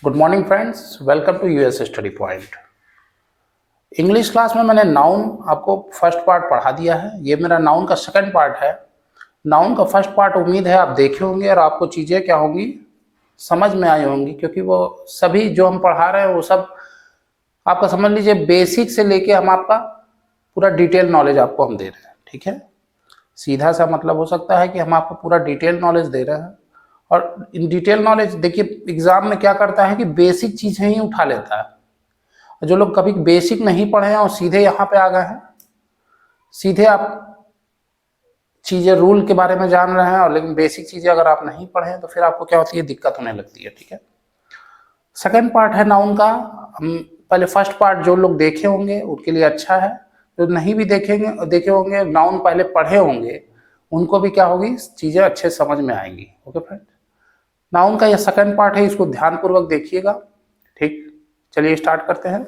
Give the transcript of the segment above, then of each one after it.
Good morning friends, welcome to US study point. English class में मैंने noun आपको first part पढ़ा दिया है। ये मेरा नाउन का सेकंड पार्ट है। नाउन का फर्स्ट पार्ट उम्मीद है आप देखे होंगे और आपको चीज़ें क्या होंगी, समझ में आई होंगी, क्योंकि वो सभी जो हम पढ़ा रहे हैं वो सब आपका समझ लीजिए बेसिक से लेके हम आपका पूरा डिटेल नॉलेज आपको हम दे रहे हैं। ठीक है, सीधा सा मतलब हो सकता है कि हम आपको पूरा डिटेल नॉलेज दे रहे हैं। और इन डिटेल नॉलेज देखिए एग्जाम में क्या करता है कि बेसिक चीज़ें ही उठा लेता है। जो लोग कभी बेसिक नहीं पढ़े हैं और सीधे यहाँ पे आ गए हैं, सीधे आप चीज़ें रूल के बारे में जान रहे हैं और लेकिन बेसिक चीज़ें अगर आप नहीं पढ़े हैं तो फिर आपको क्या होती है, दिक्कत होने लगती है। ठीक है, सेकंड पार्ट है नाउन का। हम पहले फर्स्ट पार्ट जो लोग देखे होंगे उनके लिए अच्छा है, जो नहीं भी देखे होंगे नाउन पहले पढ़े होंगे उनको भी क्या होगी, चीज़ें अच्छे समझ में आएंगी। ओके फ्रेंड, नाउन का यह सेकंड पार्ट है, इसको ध्यानपूर्वक देखिएगा। ठीक, चलिए स्टार्ट करते हैं।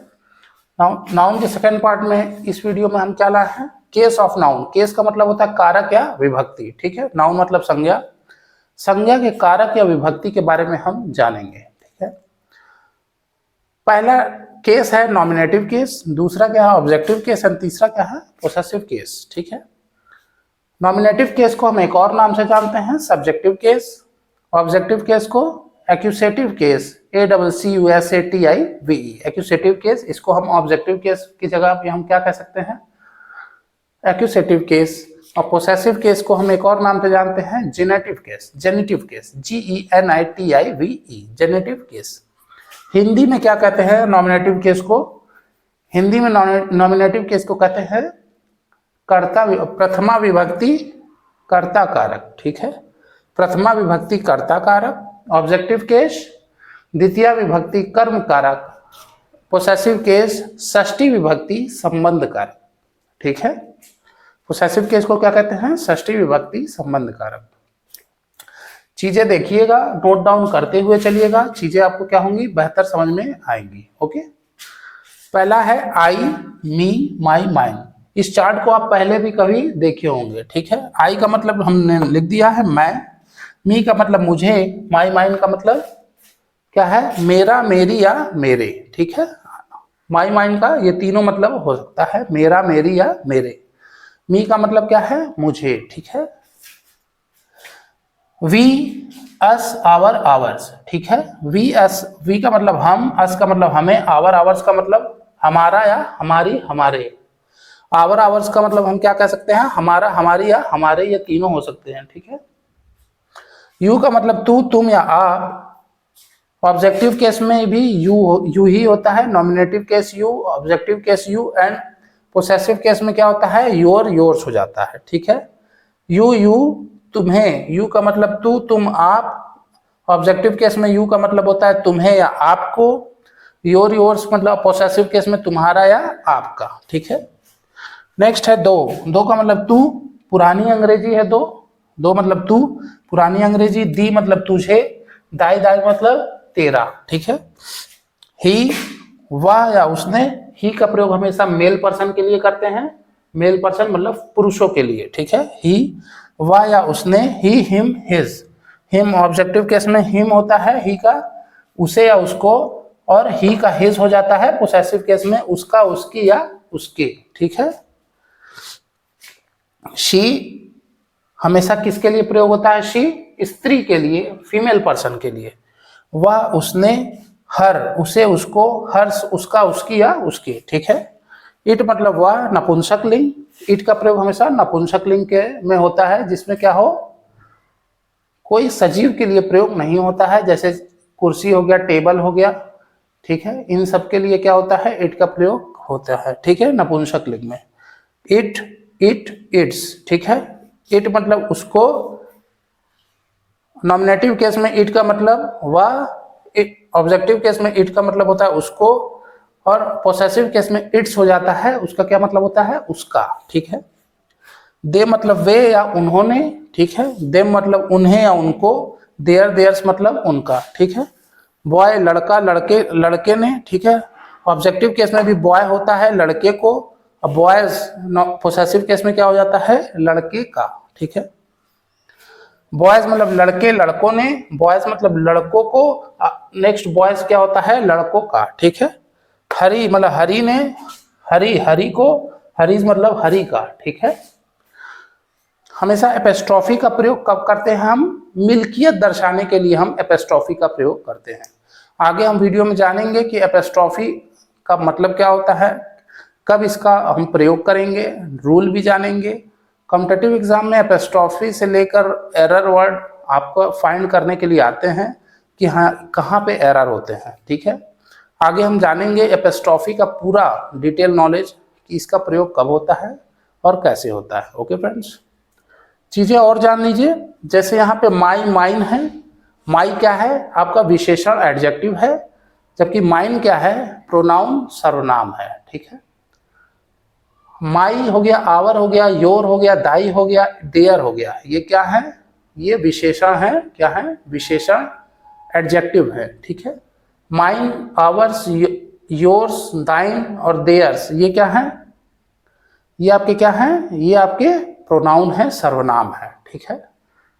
नाउन के सेकंड पार्ट में इस वीडियो में हम क्या लाए हैं, केस ऑफ नाउन। केस का मतलब होता है कारक या विभक्ति। ठीक है, नाउन मतलब संज्ञा, संज्ञा के कारक या विभक्ति के बारे में हम जानेंगे। ठीक है, पहला केस है नॉमिनेटिव केस, दूसरा क्या है ऑब्जेक्टिव केस और तीसरा क्या है पोसेसिव केस। ठीक है, नॉमिनेटिव केस को हम एक और नाम से जानते हैं सब्जेक्टिव केस, ऑब्जेक्टिव केस को एक्यूसेटिव केस, ACCUSATIVE, एक्यूसेटिव केस, इसको हम ऑब्जेक्टिव केस की जगह पे हम क्या कह सकते हैं, एक्यूसेटिव केस। और पोसेसिव केस को हम एक और नाम से जानते हैं generative case, generative case, GENITIVE, generative case. Hindi में क्या कहते हैं नॉमिनेटिव केस को, हिंदी में नॉमिनेटिव केस को कहते हैं कर्ता, प्रथमा विभक्ति कर्ता कारक। ठीक है, प्रथमा विभक्ति कर्ता कारक। ऑब्जेक्टिव केस द्वितीय विभक्ति कर्म कारक। पोसेसिव केस षष्ठी विभक्ति संबंध कारक। ठीक है, पोसेसिव केस को क्या कहते हैं, षष्ठी विभक्ति संबंध कारक। चीजें देखिएगा, नोट डाउन करते हुए चलिएगा, चीजें आपको क्या होंगी, बेहतर समझ में आएंगी। ओके, पहला है आई, मी, माई, माइन। इस चार्ट को आप पहले भी कभी देखे होंगे। ठीक है, आई का मतलब हमने लिख दिया है मैं, मी का मतलब मुझे, माई, माइन का मतलब क्या है, मेरा, मेरी या मेरे। ठीक है, माई, माइन का ये तीनों मतलब हो सकता है, मेरा, मेरी या मेरे। मी का मतलब क्या है, मुझे। ठीक है, वी, अस, आवर, आवर्स। ठीक है, वी, अस, वी का मतलब हम, अस का मतलब हमें, आवर, आवर्स का मतलब हमारा या हमारी, हमारे। आवर, आवर्स का मतलब हम क्या कह सकते हैं, हमारा, हमारी या हमारे, ये तीनों हो सकते हैं। ठीक है, यू का मतलब तू, तुम या आप। ऑब्जेक्टिव केस में भी यू ही होता है, nominative case you, objective case you and possessive case में क्या होता है, योर, योर्स हो जाता है। ठीक है, यू तुम्हें, यू का मतलब तू, तुम, आप। ऑब्जेक्टिव केस में यू का मतलब होता है तुम्हें या आपको। योर, योर्स मतलब पोसेसिव केस में तुम्हारा या आपका। ठीक है, नेक्स्ट है दो। दो का मतलब तू, पुरानी अंग्रेजी है दो, दो मतलब तू, पुरानी अंग्रेजी। दी मतलब तुझे, दाई, दाई मतलब तेरा। ठीक है, ही, वह या उसने। ही का प्रयोग हमेशा मेल पर्सन के लिए करते हैं, मेल पर्सन मतलब पुरुषों के लिए। ठीक है, ही, वह या उसने। He, him, his. Him objective case में हिम होता है, ही का उसे या उसको, और ही का हिज हो जाता है पोसेसिव केस में उसका, उसकी या उसके। ठीक है, शी हमेशा किसके लिए प्रयोग होता है, शी स्त्री के लिए, फीमेल पर्सन के लिए। वह, उसने, हर, उसे, उसको, हर्ष उसका, उसकी या उसके। ठीक है, इट मतलब वह, नपुंसक लिंग। इट का प्रयोग हमेशा नपुंसक लिंग के में होता है, जिसमें क्या हो, कोई सजीव के लिए प्रयोग नहीं होता है, जैसे कुर्सी हो गया, टेबल हो गया। ठीक है, इन सब के लिए क्या होता है, इट का प्रयोग होता है। ठीक है, नपुंसक लिंग में इट, इट, इट्स। ठीक है, इट मतलब उसको। नॉमिनेटिव केस में इट का मतलब वह, ऑब्जेक्टिव केस में इट का मतलब होता है उसको, और पोसेसिव केस में इट्स हो जाता है, उसका क्या मतलब होता है, उसका। ठीक है, दे मतलब वे या उन्होंने। ठीक है, देम मतलब उन्हें या उनको। देयर, देयर्स मतलब उनका। ठीक है, बॉय लड़का, लड़के, लड़के ने। ठीक है, ऑब्जेक्टिव केस में भी बॉय होता है लड़के को, और बॉयज पोसेसिव केस में क्या हो जाता है, लड़के का। ठीक है, बॉयज मतलब लड़के लड़कों ने, बॉयज मतलब लड़कों को, नेक्स्ट बॉयज क्या होता है, लड़कों का, ठीक है। हरी मतलब हरी ने, हरी हरी को, हरीज मतलब हरी का, ठीक है। हमेशा एपेस्ट्रॉफी का प्रयोग कब करते हैं हम, मिल्कियत दर्शाने के लिए हम एपेस्ट्रॉफी का प्रयोग करते हैं। आगे हम वीडियो में जानेंगे कि एपेस्ट्रॉफी का मतलब क्या होता है, कब इसका हम प्रयोग करेंगे, रूल भी जानेंगे। कॉम्पिटिटिव एग्जाम में एपेस्ट्रॉफी से लेकर एरर वर्ड आपको फाइंड करने के लिए आते हैं कि हाँ कहाँ पे एरर होते हैं, ठीक है। आगे हम जानेंगे एपेस्ट्रॉफी का पूरा डिटेल नॉलेज कि इसका प्रयोग कब होता है और कैसे होता है। ओके फ्रेंड्स, चीज़ें और जान लीजिए। जैसे यहाँ पे माई माइन है, माई क्या है, आपका विशेषण एडजेक्टिव है, जबकि माइन क्या है, प्रोनाउन सर्वनाम है, ठीक है। माई हो गया, आवर हो गया, योर हो गया, दाई हो गया, देयर हो गया, ये क्या है, ये विशेषण है, क्या है, विशेषण एडजेक्टिव है, ठीक है। माइन, आवर्स, योर्स, दाइन और देयर्स, ये क्या है, ये आपके क्या है, ये आपके प्रोनाउन है, सर्वनाम है, ठीक है।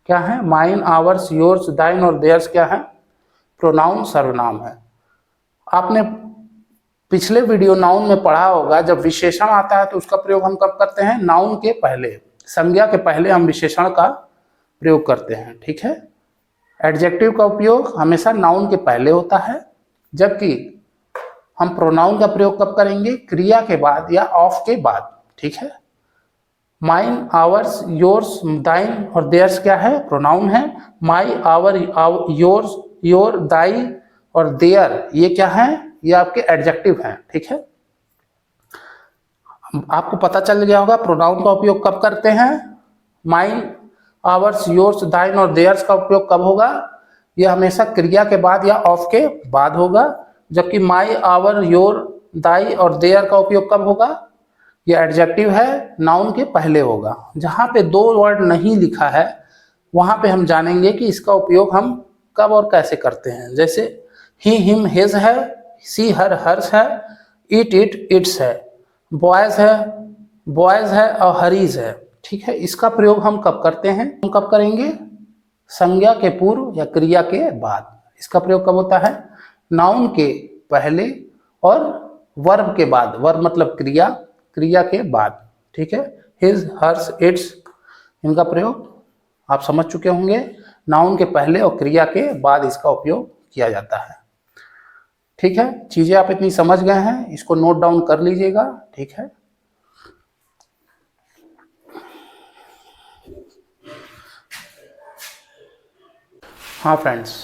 क्या है, माइन, आवर्स, योर्स, दाइन और देयर्स क्या है, प्रोनाउन सर्वनाम है। आपने पिछले वीडियो नाउन में पढ़ा होगा, जब विशेषण आता है तो उसका प्रयोग हम कब करते हैं, नाउन के पहले, संज्ञा के पहले हम विशेषण का प्रयोग करते हैं, ठीक है। एडजेक्टिव का उपयोग हमेशा नाउन के पहले होता है, जबकि हम प्रोनाउन का प्रयोग कब करेंगे, क्रिया के बाद या ऑफ के बाद, ठीक है। माइन, आवर्स, योर्स, दाइन और देयर्स क्या है, प्रोनाउन है। माई, आवर, योर्स, योर, दाई और देयर, ये क्या है, ये आपके एडजेक्टिव हैं, ठीक है। आपको पता चल गया होगा प्रोनाउन का उपयोग कब करते हैं, माइन, आवर्स, योर्स, दाइन और देयर्स का उपयोग कब होगा, ये हमेशा क्रिया के बाद या ऑफ के बाद होगा, जबकि माई, आवर, योर, दाई और देयर का उपयोग कब होगा, ये एडजेक्टिव है, नाउन के पहले होगा। जहाँ पे दो वर्ड नहीं लिखा है वहाँ पे हम जानेंगे कि इसका उपयोग हम कब और कैसे करते हैं। जैसे ही, हिम, हिज है, सी, हर, हर्ष है, इट, इट्स है, बॉयज है और हरीज है, ठीक है। इसका प्रयोग हम कब करते हैं, हम कब करेंगे, संज्ञा के पूर्व या क्रिया के बाद। इसका प्रयोग कब होता है, नाउन के पहले और वर्ब के बाद, वर्ब मतलब क्रिया, क्रिया के बाद, ठीक है। हिज, हर्स, इट्स, इनका प्रयोग आप समझ चुके होंगे, नाउन के पहले और क्रिया के बाद इसका उपयोग किया जाता है, ठीक है। चीजें आप इतनी समझ गए हैं, इसको नोट डाउन कर लीजिएगा, ठीक है। हाँ फ्रेंड्स,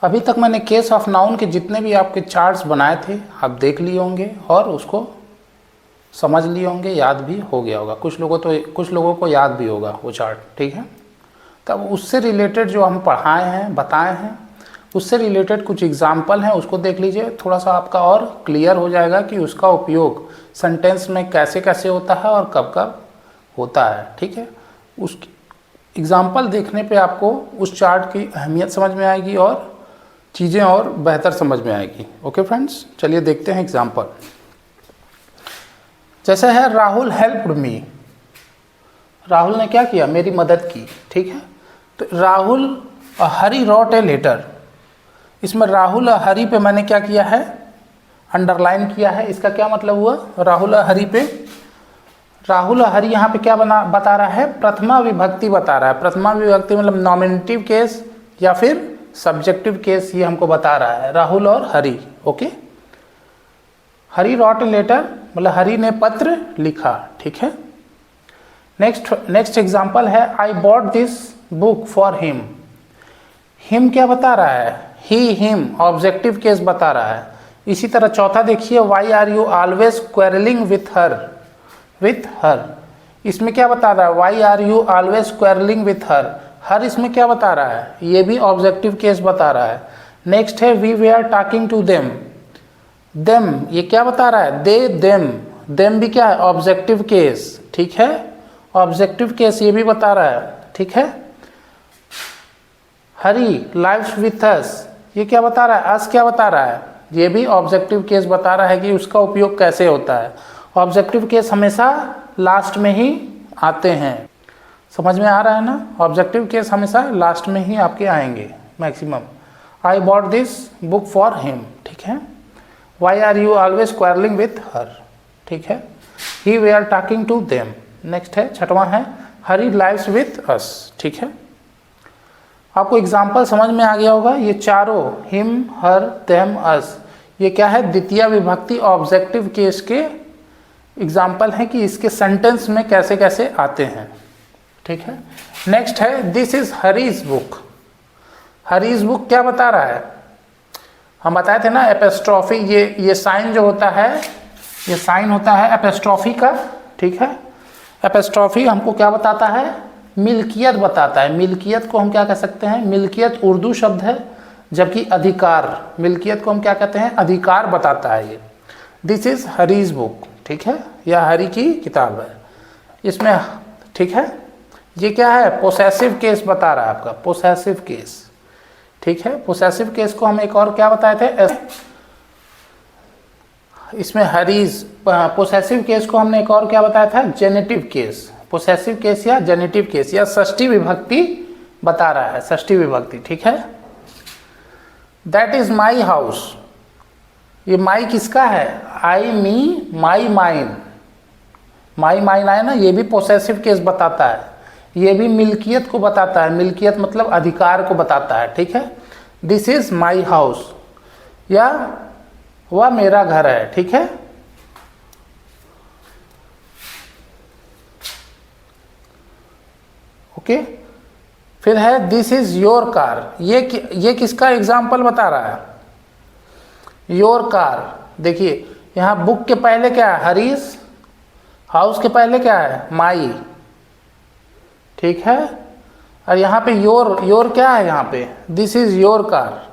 अभी तक मैंने केस ऑफ नाउन के जितने भी आपके चार्ट्स बनाए थे आप देख लिए होंगे और उसको समझ लिए होंगे, याद भी हो गया होगा। कुछ लोगों को याद भी होगा वो चार्ट, ठीक है। तब उससे रिलेटेड जो हम पढ़ाए हैं, बताए हैं, उससे रिलेटेड कुछ एग्जाम्पल हैं, उसको देख लीजिए, थोड़ा सा आपका और क्लियर हो जाएगा कि उसका उपयोग सेंटेंस में कैसे कैसे होता है और कब कब होता है, ठीक है। उस एग्जाम्पल देखने पे आपको उस चार्ट की अहमियत समझ में आएगी और चीज़ें और बेहतर समझ में आएगी। ओके फ्रेंड्स, चलिए देखते हैं एग्जाम्पल। जैसे है, राहुल हेल्प्ड मी, राहुल ने क्या किया, मेरी मदद की, ठीक है। तो राहुल हरी रॉट ए लेटर, इसमें राहुल हरी पे मैंने क्या किया है, अंडरलाइन किया है। इसका क्या मतलब हुआ, राहुल हरी पे, राहुल हरी यहाँ पे क्या बता रहा है, प्रथमा विभक्ति बता रहा है। प्रथमा विभक्ति मतलब नॉमिनेटिव केस या फिर सब्जेक्टिव केस, ये हमको बता रहा है, राहुल और Hari. Okay, Hari wrote a letter मतलब हरी ने पत्र लिखा, ठीक है। नेक्स्ट एग्जाम्पल है, आई bought this book for him. Him क्या बता रहा है, ही, हिम, ऑब्जेक्टिव केस बता रहा है। इसी तरह चौथा देखिए, why are you always quarrelling with her, इसमें क्या बता रहा है, why are you always quarrelling with her इसमें क्या बता रहा है, ये भी ऑब्जेक्टिव केस बता रहा है। नेक्स्ट है, we way are talking to them, ये क्या बता रहा है, दे, देम भी क्या है, ऑब्जेक्टिव केस, ठीक है, ऑब्जेक्टिव केस ये भी बता रहा है, ठीक है। हरी लाइव्स विथ अस, ये क्या बता रहा है, अस क्या बता रहा है, ये भी ऑब्जेक्टिव केस बता रहा है कि उसका उपयोग कैसे होता है। ऑब्जेक्टिव केस हमेशा लास्ट में ही आते हैं। समझ में आ रहा है ना। ऑब्जेक्टिव केस हमेशा लास्ट में ही आपके आएंगे maximum. I bought this book for him, ठीक है। Why are you always quarrelling with her, ठीक है। ही वे are talking to them. Next है, छठवां है, हरी लाइव्स विथ अस, ठीक है। आपको एग्जाम्पल समझ में आ गया होगा। ये चारों हिम, हर, देम, अस, ये क्या है, द्वितीय विभक्ति ऑब्जेक्टिव केस के एग्जाम्पल हैं कि इसके सेंटेंस में कैसे कैसे आते हैं, ठीक है। नेक्स्ट है, this is Harry's book. Harry's book क्या बता रहा है, हम बताए थे ना एपिस्ट्रॉफी, ये साइन जो होता है, ये साइन होता है एपिस्ट्रॉफी का, ठीक है। एपिस्ट्रॉफी हमको क्या बताता है, मिल्कियत बताता है। मिल्कियत को हम क्या कह सकते हैं, मिल्कियत उर्दू शब्द है, जबकि अधिकार, मिल्कियत को हम क्या कहते हैं, अधिकार बताता है ये। दिस इज हरीज बुक, ठीक है, यह हरी की किताब है इसमें, ठीक है। ये क्या है, पोसेसिव केस बता रहा है आपका, पोसेसिव केस, ठीक है। पोसेसिव केस को हम एक और क्या बताए थे, इसमें हरीज, पोसेसिव केस को हमने एक और क्या बताया था, जेनेटिव केस। पोसेसिव केस या जेनेटिव केस या षष्ठी विभक्ति बता रहा है, षष्ठी विभक्ति, ठीक है। दैट इज माई हाउस, ये माई किसका है, आई, मी, माई, माइन। माई, माइन आया ना, ये भी पोसेसिव केस बताता है, ये भी मिल्कियत को बताता है। मिल्कियत मतलब अधिकार को बताता है, ठीक है। दिस इज माई हाउस, या वह मेरा घर है, ठीक है। ओके, फिर है दिस इज योर कार, ये किसका एग्जाम्पल बता रहा है, योर कार। देखिए यहाँ बुक के पहले क्या है, हरीश, हाउस के पहले क्या है, माई, ठीक है। और यहाँ पे योर क्या है, यहाँ पे this is your car.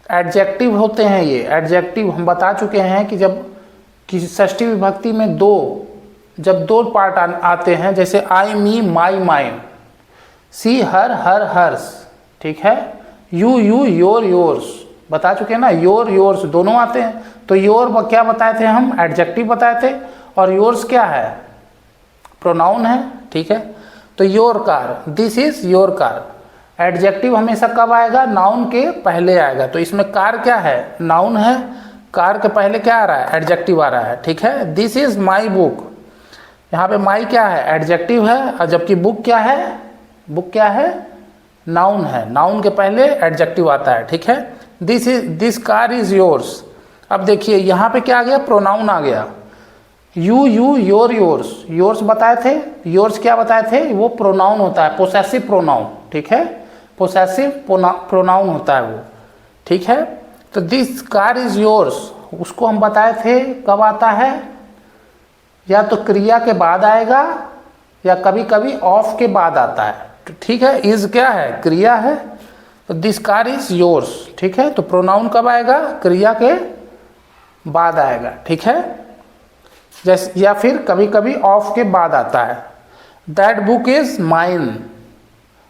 Adjective होते हैं ये, एडजेक्टिव हम बता चुके हैं कि जब किसी षष्ठी विभक्ति में जब दो पार्ट आते हैं, जैसे आई, मी, माई, माइन, सी, हर, हर्स, ठीक है। यू, योर, योर्स, बता चुके हैं ना, योर, योर्स दोनों आते हैं। तो योर क्या बताए थे हम, एडजेक्टिव बताए थे, और योर्स क्या है, प्रोनाउन है, ठीक है। तो your car, this is your car, adjective हमेशा कब आएगा, नाउन के पहले आएगा। तो इसमें कार क्या है, नाउन है, कार के पहले क्या आ रहा है, एडजेक्टिव आ रहा है, ठीक है। दिस इज माई बुक, यहाँ पे माई क्या है, एडजेक्टिव है, और जबकि बुक क्या है, बुक क्या है, नाउन है, नाउन के पहले एडजेक्टिव आता है, ठीक है। This car is yours. अब देखिए यहाँ पे क्या आ गया, प्रोनाउन आ गया, यू, योर, योर्स। योर्स बताए थे, योर्स क्या बताए थे, वो प्रोनाउन होता है, पोसेसिव प्रोनाउन, ठीक है, पोसेसिव प्रोनाउन होता है वो, ठीक है। तो दिस कार इज योर्स, उसको हम बताए थे कब आता है, या तो क्रिया के बाद आएगा, या कभी कभी ऑफ के बाद आता है, ठीक है। इज क्या है, क्रिया है, तो दिस कार इज योर्स, ठीक है। तो प्रोनाउन कब आएगा, क्रिया के बाद आएगा, ठीक है। जैसे, या फिर कभी कभी ऑफ के बाद आता है। That book is mine,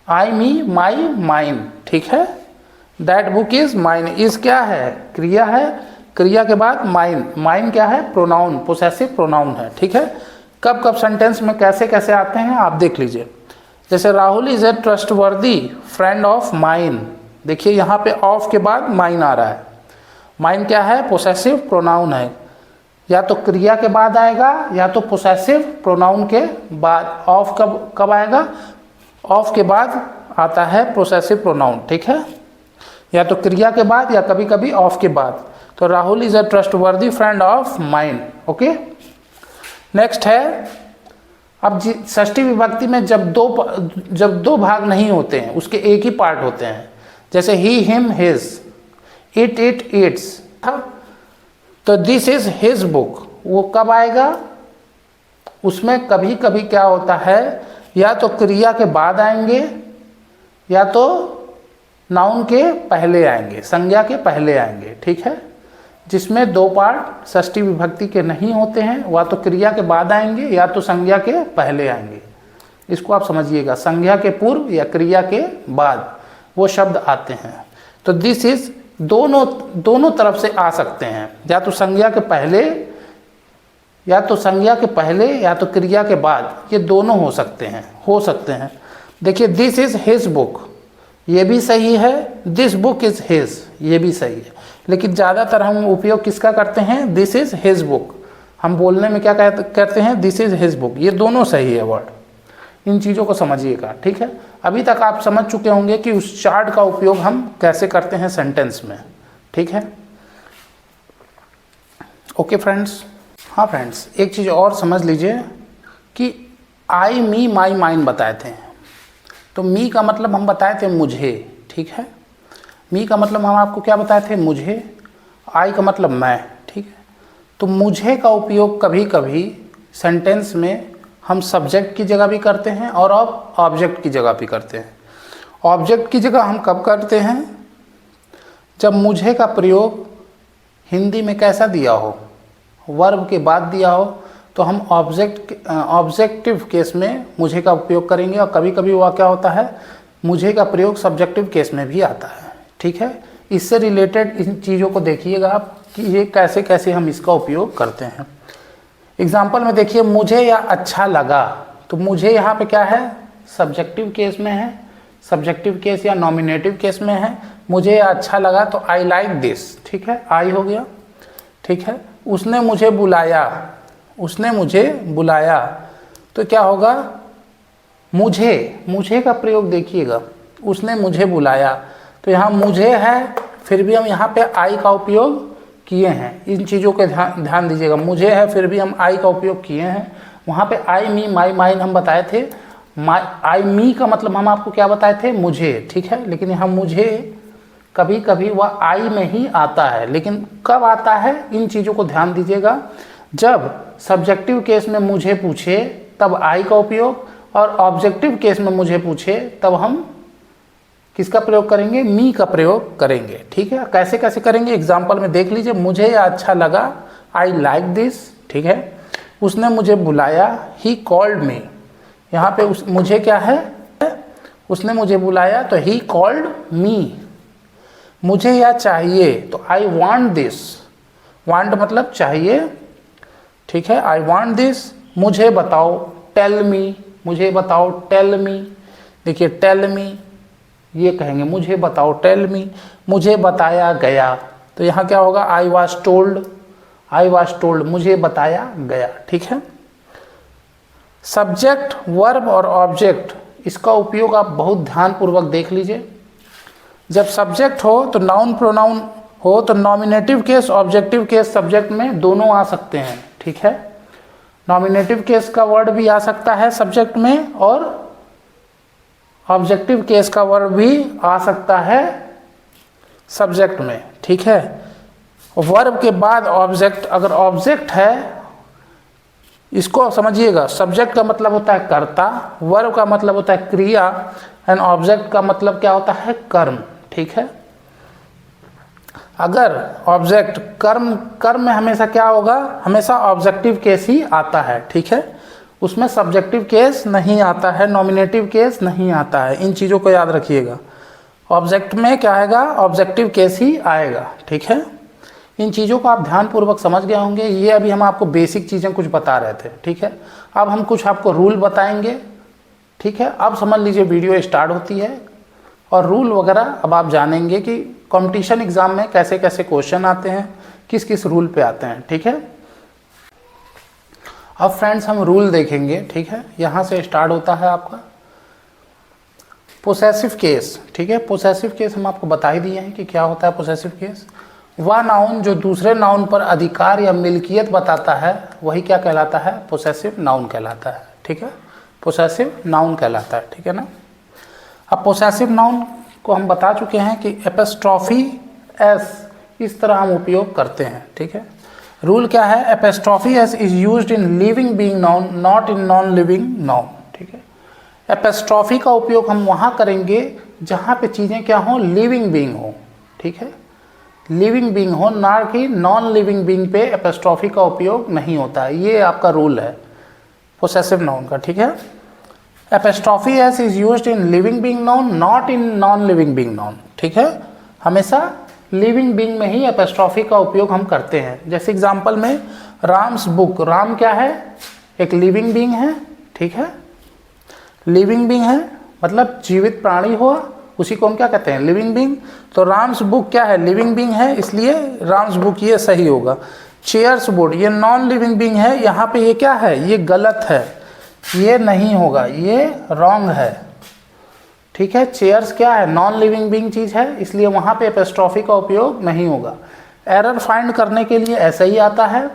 I, me, my, mine, ठीक है। That book is mine, is क्या है, क्रिया है, क्रिया के बाद माइन, माइन क्या है, प्रोनाउन, पोसेसिव प्रोनाउन है, ठीक है। कब कब सेंटेंस में कैसे कैसे आते हैं आप देख लीजिए। जैसे Rahul is a trustworthy friend of mine, देखिए यहाँ पे ऑफ के बाद माइन आ रहा है। माइन क्या है, पोसेसिव प्रोनाउन है, या तो क्रिया के बाद आएगा, या तो पोसेसिव प्रोनाउन के बाद। ऑफ कब आएगा, ऑफ के बाद आता है पोसेसिव प्रोनाउन, ठीक है, या तो क्रिया के बाद, या कभी कभी ऑफ के बाद। तो Rahul is a trustworthy friend of mine, okay. Next है, अब षष्ठी विभक्ति में जब दो भाग नहीं होते हैं, उसके एक ही पार्ट होते हैं, जैसे ही, हिम, हिज, इट, इट्स, तो दिस इज हिज बुक, वो कब आएगा, उसमें कभी कभी क्या होता है, या तो क्रिया के बाद आएंगे, या तो नाउन के पहले आएंगे, संज्ञा के पहले आएंगे, ठीक है। जिसमें दो पार्ट षष्ठी विभक्ति के नहीं होते हैं, वह तो क्रिया के बाद आएंगे, या तो संज्ञा के पहले आएंगे। इसको आप समझिएगा, संज्ञा के पूर्व या क्रिया के बाद वो शब्द आते हैं। तो दिस इज दोनों तरफ से आ सकते हैं, या तो संज्ञा के पहले या तो संज्ञा के पहले या तो क्रिया के बाद, ये दोनों हो सकते हैं। देखिए दिस इज़ हिज बुक, ये भी सही है, दिस बुक इज़ हिज, ये भी सही है, लेकिन ज़्यादातर हम उपयोग किसका करते हैं, दिस इज़ हिज बुक। हम बोलने में क्या करते हैं, दिस इज़ हिज बुक, ये दोनों सही है वर्ड। इन चीज़ों को समझिएगा, ठीक है। अभी तक आप समझ चुके होंगे कि उस चार्ट का उपयोग हम कैसे करते हैं सेंटेंस में, ठीक है। Okay friends. हाँ फ्रेंड्स, एक चीज़ और समझ लीजिए कि आई, मी, माई, माइन बताए थे। तो मी का मतलब हम बताए थे मुझे, ठीक है। मी का मतलब हम आपको क्या बताए थे, मुझे। आई का मतलब मैं, ठीक है। तो मुझे का उपयोग कभी कभी सेंटेंस में हम सब्जेक्ट की जगह भी करते हैं और अब ऑब्जेक्ट की जगह भी करते हैं। ऑब्जेक्ट की जगह हम कब करते हैं, जब मुझे का प्रयोग हिंदी में कैसा दिया हो, वर्ब के बाद दिया हो, तो हम ऑब्जेक्टिव केस में मुझे का उपयोग करेंगे। और कभी कभी वह क्या होता है, मुझे का प्रयोग सब्जेक्टिव केस में भी आता है, ठीक है। इससे रिलेटेड इन चीज़ों को देखिएगा आप कि ये कैसे कैसे हम इसका उपयोग करते हैं। एग्जाम्पल में देखिए, मुझे यह अच्छा लगा, तो मुझे यहाँ पे क्या है, सब्जेक्टिव केस में है, सब्जेक्टिव केस या नॉमिनेटिव केस में है। मुझे यह अच्छा लगा तो आई लाइक दिस, ठीक है, आई हो गया, ठीक है। उसने मुझे बुलाया, उसने मुझे बुलाया, तो क्या होगा, मुझे का प्रयोग देखिएगा, उसने मुझे बुलाया, तो यहाँ मुझे है, फिर भी हम यहाँ पे आई का उपयोग किए हैं। इन चीज़ों के ध्यान दीजिएगा, मुझे है फिर भी हम आई का उपयोग किए हैं। वहाँ पे आई, मी, माई, माइन हम बताए थे। आई, मी का मतलब हम आपको क्या बताए थे, मुझे, ठीक है। लेकिन यहाँ मुझे कभी कभी वह आई में ही आता है, लेकिन कब आता है, इन चीज़ों को ध्यान दीजिएगा। जब सब्जेक्टिव केस में मुझे पूछे तब आई का उपयोग, और ऑब्जेक्टिव केस में मुझे पूछे तब हम किसका प्रयोग करेंगे, मी का प्रयोग करेंगे, ठीक है। कैसे कैसे करेंगे एग्जाम्पल में देख लीजिए। मुझे यह अच्छा लगा, आई लाइक दिस, ठीक है। उसने मुझे बुलाया, ही कॉल्ड मी, यहाँ पे मुझे क्या है, उसने मुझे बुलाया तो ही कॉल्ड मी। मुझे यह चाहिए तो आई वांट दिस, वांट मतलब चाहिए, ठीक है, आई वांट दिस। मुझे बताओ, टेल मी, मुझे बताओ, टेल मी। देखिए टेल मी ये कहेंगे, मुझे बताओ, टेल मी। मुझे बताया गया, तो यहाँ क्या होगा, I was told, I was told, मुझे बताया गया, ठीक है। सब्जेक्ट, वर्ब और ऑब्जेक्ट, इसका उपयोग आप बहुत ध्यानपूर्वक देख लीजिए। जब सब्जेक्ट हो तो नाउन प्रोनाउन हो तो nominative case, objective case subject में दोनों आ सकते हैं, ठीक है। नॉमिनेटिव केस का वर्ड भी आ सकता है सब्जेक्ट में और ऑब्जेक्टिव केस का वर्ड भी आ सकता है सब्जेक्ट में, ठीक है। वर्ब के बाद ऑब्जेक्ट, अगर ऑब्जेक्ट है, इसको समझिएगा, सब्जेक्ट का मतलब होता है कर्ता, वर्ब का मतलब होता है क्रिया, एंड ऑब्जेक्ट का मतलब क्या होता है, कर्म, ठीक है। अगर ऑब्जेक्ट कर्म में हमेशा क्या होगा, हमेशा ऑब्जेक्टिव केस ही आता है, ठीक है। उसमें सब्जेक्टिव केस नहीं आता है, नॉमिनेटिव केस नहीं आता है। इन चीज़ों को याद रखिएगा। ऑब्जेक्ट में क्या आएगा, ऑब्जेक्टिव केस ही आएगा, ठीक है। इन चीज़ों को आप ध्यानपूर्वक समझ गए होंगे। ये अभी हम आपको बेसिक चीज़ें कुछ बता रहे थे, ठीक है। अब हम कुछ आपको रूल बताएंगे, ठीक है। अब समझ लीजिए वीडियो स्टार्ट होती है और रूल वगैरह अब आप जानेंगे कि कंपटीशन एग्जाम में कैसे कैसे क्वेश्चन आते हैं, किस किस रूल पे आते हैं, ठीक है। अब फ्रेंड्स हम रूल देखेंगे, ठीक है। यहाँ से स्टार्ट होता है आपका पोसेसिव केस, ठीक है। पोसेसिव केस हम आपको बता ही दिए हैं कि क्या होता है पोसेसिव केस। वह नाउन जो दूसरे नाउन पर अधिकार या मिल्कियत बताता है वही क्या कहलाता है, पोसेसिव नाउन कहलाता है, ठीक है। पोसेसिव नाउन कहलाता है, ठीक है ना। अब पोसेसिव नाउन को हम बता चुके हैं कि एपोस्ट्रोफी एस इस तरह हम उपयोग करते हैं, ठीक है। रूल क्या है, apostrophe S is used in living being noun, not in non living noun, ठीक है। एपोस्ट्रोफी का उपयोग हम वहाँ करेंगे जहाँ पे चीज़ें क्या हों, लिविंग बीइंग हो, ठीक है। लिविंग बीइंग हो, ना कि नॉन लिविंग बीइंग पे एपोस्ट्रोफी का उपयोग नहीं होता है। ये आपका रूल है पोसेसिव नाउन का, ठीक है। Apostrophe S is used in living being noun, not in non living being noun, ठीक है। हमेशा लिविंग बीइंग में ही एपोस्ट्रोफी का उपयोग हम करते हैं। जैसे एग्जांपल में राम्स बुक, राम क्या है? एक लिविंग बीइंग है, ठीक है, लिविंग बीइंग है मतलब जीवित प्राणी हुआ, उसी को हम क्या कहते हैं? Living being. तो राम्स बुक क्या है? लिविंग बीइंग है, इसलिए राम्स बुक ये सही होगा। चेयर्स बोर्ड ये नॉन लिविंग बीइंग है, यहाँ पे ये क्या है? ये गलत है, ये नहीं होगा, ये रॉन्ग है, ठीक है। चेयर्स क्या है? नॉन लिविंग बीइंग चीज़ है, इसलिए वहाँ पे एपोस्ट्रोफी का उपयोग नहीं होगा। एरर फाइंड करने के लिए ऐसा ही आता है,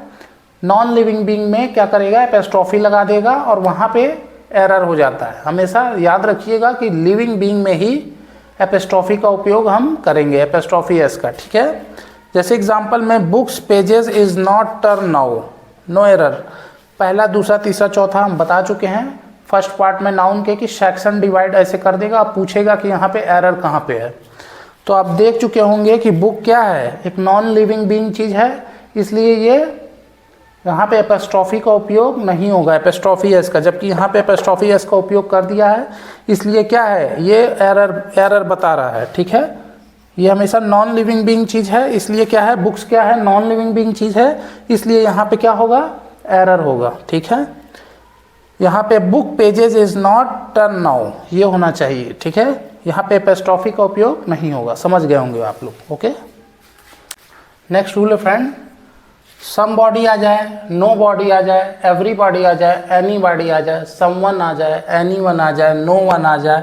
नॉन लिविंग बीइंग में क्या करेगा? एपोस्ट्रोफी लगा देगा और वहाँ पे एरर हो जाता है। हमेशा याद रखिएगा कि लिविंग बीइंग में ही एपोस्ट्रोफी का उपयोग हम करेंगे, एपोस्ट्रोफी एस का, ठीक है। जैसे एग्जांपल में books pages is not turn now, no error. पहला, दूसरा, तीसरा, चौथा हम बता चुके हैं फर्स्ट पार्ट में नाउन के कि सेक्शन डिवाइड ऐसे कर देगा, आप पूछेगा कि यहाँ पे एरर कहाँ पे है। तो आप देख चुके होंगे कि बुक क्या है? एक नॉन लिविंग बीइंग चीज़ है, इसलिए ये यहाँ पे एपोस्ट्रोफी का उपयोग नहीं होगा, एपोस्ट्रोफी एस का, जबकि यहाँ पे एपोस्ट्रोफी एस का उपयोग कर दिया है, इसलिए क्या है? ये एरर बता रहा है, ठीक है। ये हमेशा नॉन लिविंग बीइंग चीज़ है, इसलिए क्या है? बुक्स क्या है? नॉन लिविंग बीइंग चीज़ है, इसलिए यहाँ पे क्या होगा? एरर होगा, ठीक है। यहाँ पे book pages is not turn now ये होना चाहिए, ठीक है। यहाँ पे एपोस्ट्रोफी का उपयोग नहीं होगा, समझ गए होंगे आप लोग, ओके। नेक्स्ट रूल है फ्रेंड, सम बॉडी आ जाए, नो बॉडी आ जाए, एवरी बॉडी आ जाए, एनी बॉडी आ जाए, समवन आ जाए, एनी वन आ जाए, नो वन आ जाए,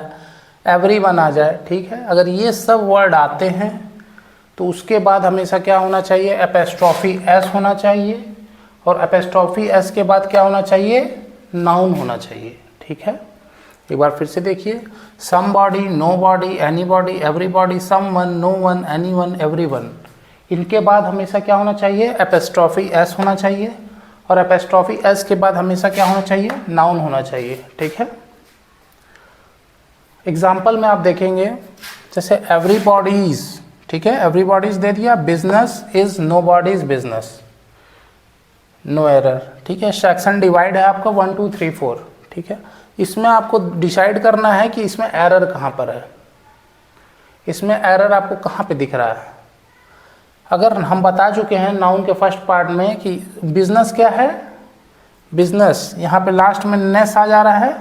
एवरी वन आ जाए, ठीक है। अगर ये सब वर्ड आते हैं तो उसके बाद हमेशा क्या होना चाहिए? एपोस्ट्रोफी एस होना चाहिए, और एपोस्ट्रोफी एस के बाद क्या होना चाहिए? नाउन होना चाहिए, ठीक है। एक बार फिर से देखिए, somebody, nobody, anybody, everybody, someone, no one, anyone, everyone, इनके बाद हमेशा क्या होना चाहिए? एपोस्ट्रोफी एस होना चाहिए, और एपोस्ट्रोफी एस के बाद हमेशा क्या होना चाहिए? नाउन होना चाहिए, ठीक है। एग्जाम्पल में आप देखेंगे, जैसे एवरीबॉडीज, ठीक है, एवरीबॉडीज दे दिया, business is nobody's business, no error, ठीक है। सेक्शन डिवाइड है आपका 1 2 3 4, ठीक है। इसमें आपको डिसाइड करना है कि इसमें एरर कहाँ पर है, इसमें एरर आपको कहाँ पे दिख रहा है। अगर हम बता चुके हैं नाउन के फर्स्ट पार्ट में कि बिजनेस क्या है? बिजनेस, यहाँ पे लास्ट में नेस आ जा रहा है,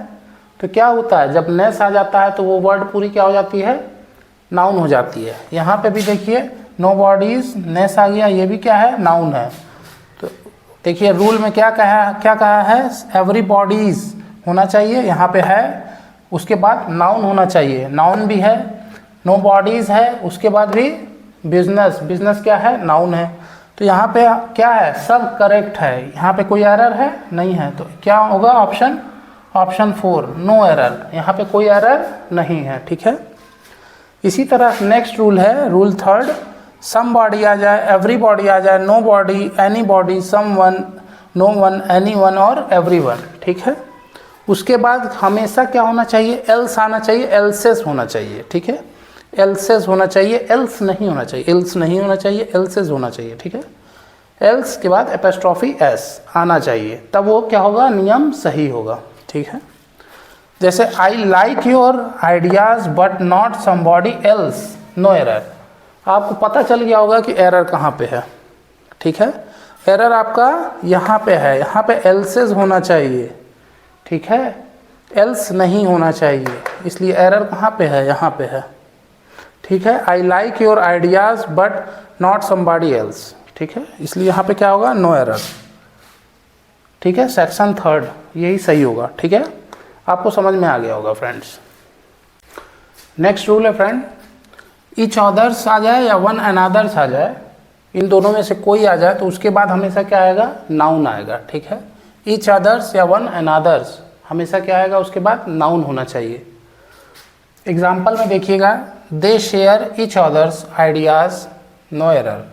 तो क्या होता है? जब नेस आ जाता है तो वो वर्ड पूरी क्या हो जाती है? नाउन हो जाती है। यहाँ पे भी देखिए, नो बॉडीज, नेस आ गया, ये भी क्या है? नाउन है। तो देखिए रूल में क्या कहा है? एवरी बॉडीज होना चाहिए, यहाँ पे है, उसके बाद नाउन होना चाहिए, नाउन भी है, नो बॉडीज है, उसके बाद भी बिजनेस, बिजनेस क्या है? नाउन है। तो यहाँ पे क्या है? सब करेक्ट है, यहाँ पे कोई एरर है? नहीं है, तो क्या होगा? ऑप्शन 4, नो एरर, यहाँ पे कोई एरर नहीं है, ठीक है। इसी तरह नेक्स्ट रूल है, रूल थर्ड, सम बॉडी आ जाए, एवरी बॉडी आ जाए, nobody, anybody, someone, no one, anyone और एवरी वन, ठीक है। उसके बाद हमेशा क्या होना चाहिए? एल्स आना चाहिए, एल्सेस होना चाहिए, ठीक है। एल्सेस होना चाहिए, एल्स नहीं होना चाहिए, एल्स नहीं होना चाहिए, एल्सेस होना चाहिए, ठीक है। एल्स के बाद एपोस्ट्रोफी एस आना चाहिए, तब वो क्या होगा? नियम सही होगा, ठीक है। जैसे I like your ideas but not somebody else, no error. आपको पता चल गया होगा कि एरर कहाँ पे है, ठीक है। एरर आपका यहाँ पे है, यहाँ पे एल्सेस होना चाहिए, ठीक है, एल्स नहीं होना चाहिए, इसलिए एरर कहाँ पे है? यहाँ पे है, ठीक है। आई like your ideas but not somebody else, ठीक है, इसलिए यहाँ पे क्या होगा? नो एरर, ठीक है। सेक्शन थर्ड यही सही होगा, ठीक है। आपको समझ में आ गया होगा फ्रेंड्स। नेक्स्ट रूल है फ्रेंड, ईच अदर्स आ जाए या वन अनदर्स आ जाए, इन दोनों में से कोई आ जाए तो उसके बाद हमेशा क्या आएगा? नाउन आएगा, ठीक है। ईच अदर्स या वन अनदर्स हमेशा क्या आएगा? उसके बाद नाउन होना चाहिए। एग्जाम्पल में देखिएगा, they share each other's ideas, no error.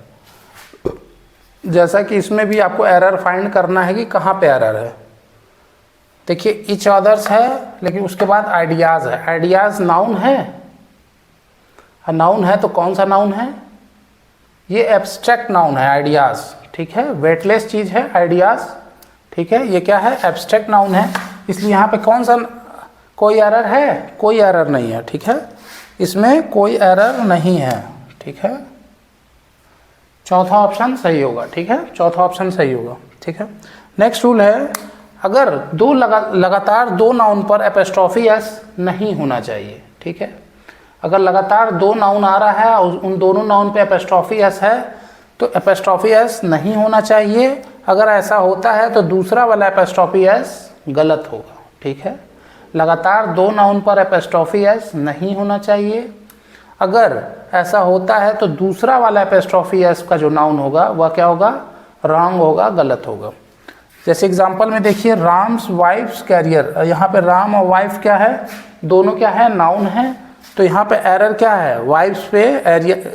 जैसा कि इसमें भी आपको एरर फाइंड करना है कि कहाँ पे एरर है। देखिए ईच अदर्स है, लेकिन उसके बाद आइडियाज़ है, आइडियाज़ नाउन है, नाउन है तो कौन सा नाउन है? ये एब्स्ट्रैक्ट नाउन है आइडियाज़, ठीक है, वेटलेस चीज़ है आइडियाज़, ठीक है। ये क्या है? एब्स्ट्रैक्ट नाउन है, इसलिए यहाँ पे कौन सा, कोई एरर है? कोई एरर नहीं है, ठीक है, इसमें कोई एरर नहीं है, ठीक है। चौथा ऑप्शन सही होगा, ठीक है, चौथा ऑप्शन सही होगा, ठीक है। नेक्स्ट रूल है, अगर दो लगातार दो नाउन पर एपोस्ट्रोफी एस नहीं होना चाहिए, ठीक है। अगर लगातार दो नाउन आ रहा है और उन दोनों नाउन पे एपोस्ट्रोफी एस है तो एपोस्ट्रोफी एस नहीं होना चाहिए। अगर ऐसा होता है तो दूसरा वाला एपोस्ट्रोफी एस गलत होगा, ठीक है। लगातार दो नाउन पर एपोस्ट्रोफी एस नहीं होना चाहिए। अगर ऐसा होता है तो दूसरा वाला एपोस्ट्रोफी एस का जो नाउन होगा वह क्या होगा, रॉन्ग होगा, गलत होगा। जैसे एग्जांपल में देखिए, राम्स वाइफ्स कैरियर, यहाँ पे राम और वाइफ क्या है, दोनों क्या है, नाउन है। तो यहाँ पे एरर क्या है, वाइफ्स पे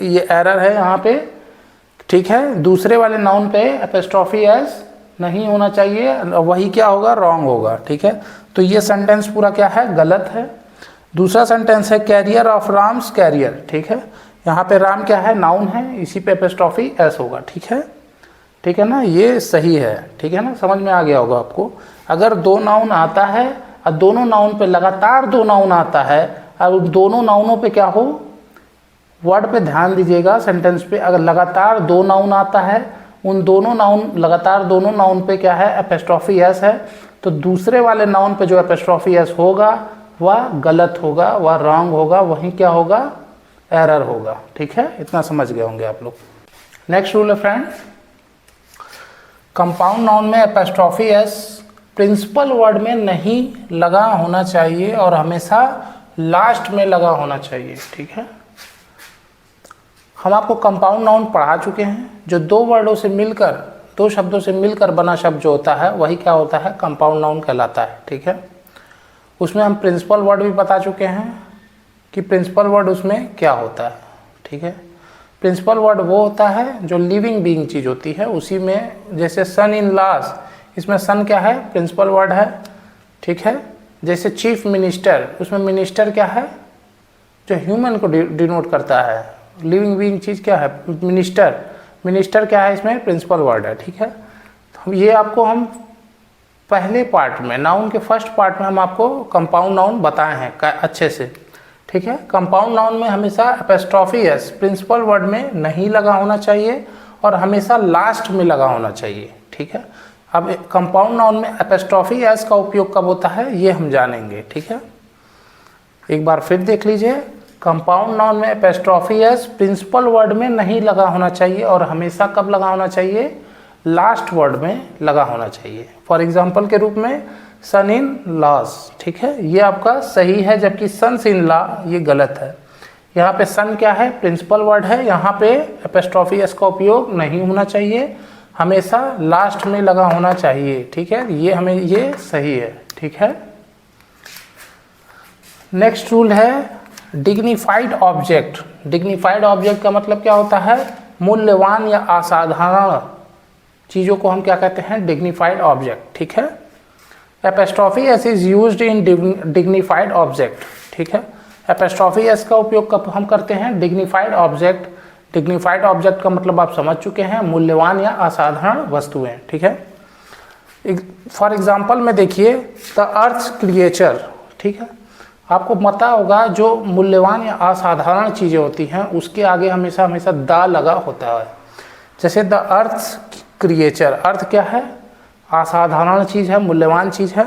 ये एरर है यहाँ पे, ठीक है। दूसरे वाले नाउन पे एपोस्ट्रोफी एस नहीं होना चाहिए, वही क्या होगा, रॉन्ग होगा, ठीक है। तो ये सेंटेंस पूरा क्या है, गलत है। दूसरा सेंटेंस है कैरियर ऑफ राम्स कैरियर, ठीक है। यहाँ पे राम क्या है, नाउन है, इसी पे एपोस्ट्रोफी एस होगा, ठीक है, ठीक है ना, ये सही है, ठीक है ना, समझ में आ गया होगा आपको। अगर दो नाउन आता है और दोनों नाउन पे लगातार दो नाउन आता है और दोनों नाउनों पे क्या हो, वर्ड पे ध्यान दीजिएगा, सेंटेंस पे अगर लगातार दो नाउन आता है, उन दोनों नाउन लगातार दोनों नाउन पे क्या है, एपोस्ट्रोफी एस है, तो दूसरे वाले नाउन पे जो एपोस्ट्रोफी एस होगा वह गलत होगा, वह रॉन्ग होगा, वहीं क्या होगा, एरर होगा, ठीक है। इतना समझ गए होंगे आप लोग। नेक्स्ट रूल है फ्रेंड्स, कंपाउंड नाउन में एपोस्ट्रोफी एस प्रिंसिपल वर्ड में नहीं लगा होना चाहिए और हमेशा लास्ट में लगा होना चाहिए, ठीक है। हम आपको कंपाउंड नाउन पढ़ा चुके हैं, जो दो वर्डों से मिलकर, दो शब्दों से मिलकर बना शब्द जो होता है वही क्या होता है, कंपाउंड नाउन कहलाता है, ठीक है। उसमें हम प्रिंसिपल वर्ड भी बता चुके हैं कि प्रिंसिपल वर्ड उसमें क्या होता है, ठीक है। प्रिंसिपल वर्ड वो होता है जो लिविंग बीइंग चीज़ होती है, उसी में जैसे सन इन लॉज, इसमें सन क्या है, प्रिंसिपल वर्ड है, ठीक है। जैसे चीफ मिनिस्टर, उसमें मिनिस्टर क्या है, जो ह्यूमन को डिनोट करता है, लिविंग बीइंग चीज़ क्या है, मिनिस्टर, मिनिस्टर क्या है, इसमें प्रिंसिपल वर्ड है, ठीक है। तो ये आपको हम पहले पार्ट में, नाउन के फर्स्ट पार्ट में हम आपको कंपाउंड नाउन बताए हैं अच्छे से, ठीक है। कंपाउंड नाउन में हमेशा एपोस्ट्रोफी एस प्रिंसिपल वर्ड में नहीं लगा होना चाहिए और हमेशा लास्ट में लगा होना चाहिए, ठीक है। अब कंपाउंड नाउन में एपोस्ट्रोफी एस का उपयोग कब होता है ये हम जानेंगे, ठीक है। एक बार फिर देख लीजिए, कंपाउंड नाउन में एपोस्ट्रोफी एस प्रिंसिपल वर्ड में नहीं लगा होना चाहिए और हमेशा कब लगा होना चाहिए, लास्ट वर्ड में लगा होना चाहिए। फॉर एग्जाम्पल के रूप में सन इन लॉज, ठीक है, ये आपका सही है, जबकि सन्स इन लॉ ये गलत है। यहाँ पे सन क्या है, प्रिंसिपल वर्ड है, यहाँ पे एपोस्ट्रोफी एस का उपयोग नहीं होना चाहिए, हमेशा लास्ट में लगा होना चाहिए, ठीक है। ये हमें ये सही है, ठीक है। नेक्स्ट रूल है डिग्निफाइड ऑब्जेक्ट। डिग्निफाइड ऑब्जेक्ट का मतलब क्या होता है, मूल्यवान या असाधारण चीज़ों को हम क्या कहते हैं, डिग्निफाइड ऑब्जेक्ट, ठीक है। Apostrophe S is used in dignified object, ठीक है। एपोस्ट्रोफी एस का उपयोग कब हम करते हैं, डिग्निफाइड ऑब्जेक्ट। डिग्निफाइड ऑब्जेक्ट का मतलब आप समझ चुके हैं, मूल्यवान या असाधारण वस्तुएं, ठीक है। फॉर एग्जाम्पल में देखिए, द अर्थ क्रिएचर, ठीक है। आपको पता होगा जो मूल्यवान या असाधारण चीज़ें होती हैं उसके आगे हमेशा हमेशा द लगा होता है। जैसे द अर्थ क्रिएचर, अर्थ क्या है, असाधारण चीज़ है, मूल्यवान चीज़ है,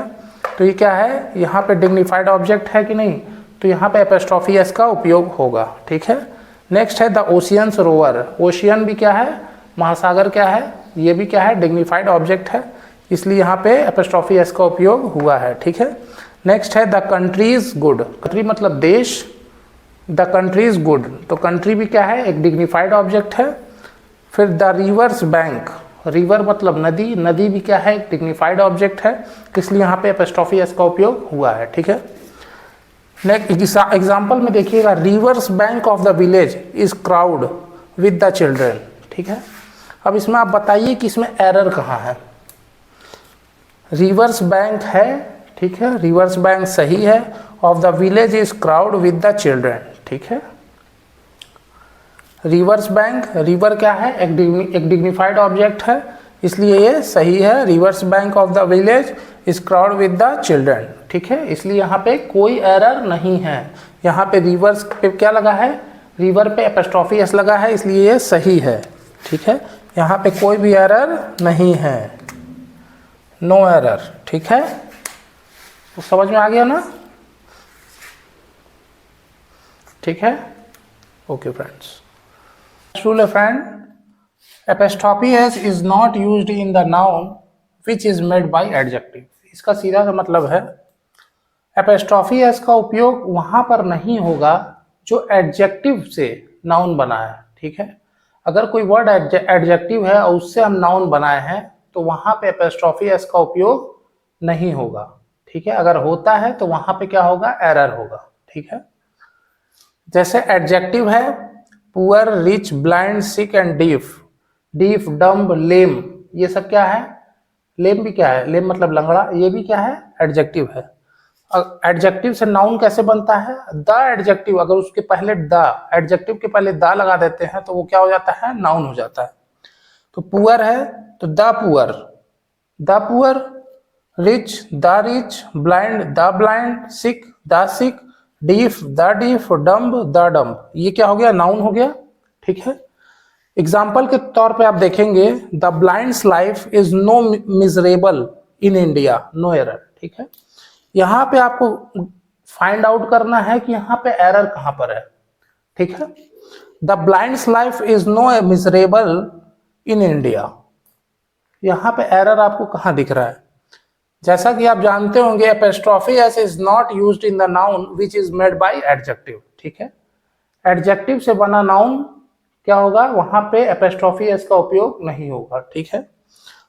तो ये क्या है, यहाँ पे डिग्निफाइड ऑब्जेक्ट है कि नहीं, तो यहाँ पे एपोस्ट्रोफी एस का उपयोग होगा, ठीक है। नेक्स्ट है द ओशियंस रोवर। ओशियन भी क्या है, महासागर क्या है, ये भी क्या है, डिग्निफाइड ऑब्जेक्ट है, इसलिए यहाँ पे एपोस्ट्रोफी एस का उपयोग हुआ है, ठीक है। नेक्स्ट है द कंट्रीज गुड। कंट्री मतलब देश, द कंट्रीज गुड, तो कंट्री भी क्या है, एक डिग्निफाइड ऑब्जेक्ट है। फिर द रिवर्स बैंक, रिवर मतलब नदी, नदी भी क्या है, एक डिग्निफाइड ऑब्जेक्ट है, इसलिए यहाँ पे एपोस्ट्रोफी एस का उपयोग हुआ है, ठीक है। नेक्स्ट एग्जाम्पल में देखिएगा, reverse bank of the village is crowd with the children, ठीक है। अब इसमें आप बताइए कि इसमें एरर कहाँ है। रिवर्स बैंक है, ठीक है, रिवर्स बैंक सही है, of the village is crowd with the children, ठीक है। रिवर्स बैंक, रिवर क्या है, एक डिग्निफाइड ऑब्जेक्ट है, इसलिए ये सही है। Reverse bank of the village is crowd with the children, ठीक है, इसलिए यहाँ पे कोई एरर नहीं है। यहाँ पे रिवर्स पे क्या लगा है, रिवर पे एपोस्ट्रोफी एस लगा है, इसलिए ये सही है, ठीक है, यहाँ पे कोई भी एरर नहीं है, नो एरर। ठीक है, तो समझ में आ गया ना? ठीक है, ओके फ्रेंड्स। रूल है friend, apostrophe S is not used in the noun which is made by adjective. इसका सीधा सा मतलब है एपोस्ट्रोफी एस का उपयोग वहां पर नहीं होगा जो एडजेक्टिव से नाउन बना है। ठीक है, अगर कोई वर्ड एडजेक्टिव है और उससे हम नाउन बनाए हैं तो वहां पे एपोस्ट्रोफी एस का उपयोग नहीं होगा। ठीक है, अगर होता है तो वहां पे क्या होगा, एरर होगा। ठीक है, जैसे एडजेक्टिव है poor, rich, blind, sick and deaf. Deaf, dumb, lame, ये सब क्या है? लेम भी क्या है? लेम मतलब लंगड़ा, ये भी क्या है? एडजेक्टिव है। एडजेक्टिव से नाउन कैसे बनता है? द एडजेक्टिव, अगर उसके पहले द, एडजेक्टिव के पहले द लगा देते हैं तो वो क्या हो जाता है? नाउन हो जाता है। तो पुअर है तो the poor, the poor, rich, the rich, blind, the blind, sick, the sick, deaf, the deaf, dumb, the dumb, ये क्या हो गया? नाउन हो गया। ठीक है, एग्जाम्पल के तौर पे आप देखेंगे the blind's life is no miserable in India, no error. ठीक है, यहाँ पे आपको फाइंड आउट करना है कि यहाँ पे एरर कहाँ पर है। ठीक है, the blind's life is no miserable in India, यहाँ पे एरर आपको कहाँ दिख रहा है? जैसा कि आप जानते होंगे apostrophe S is not used in the noun which is made by adjective. ठीक है, एडजेक्टिव से बना नाउन क्या होगा? वहां पे एपोस्ट्रोफी एस का उपयोग नहीं होगा। ठीक है,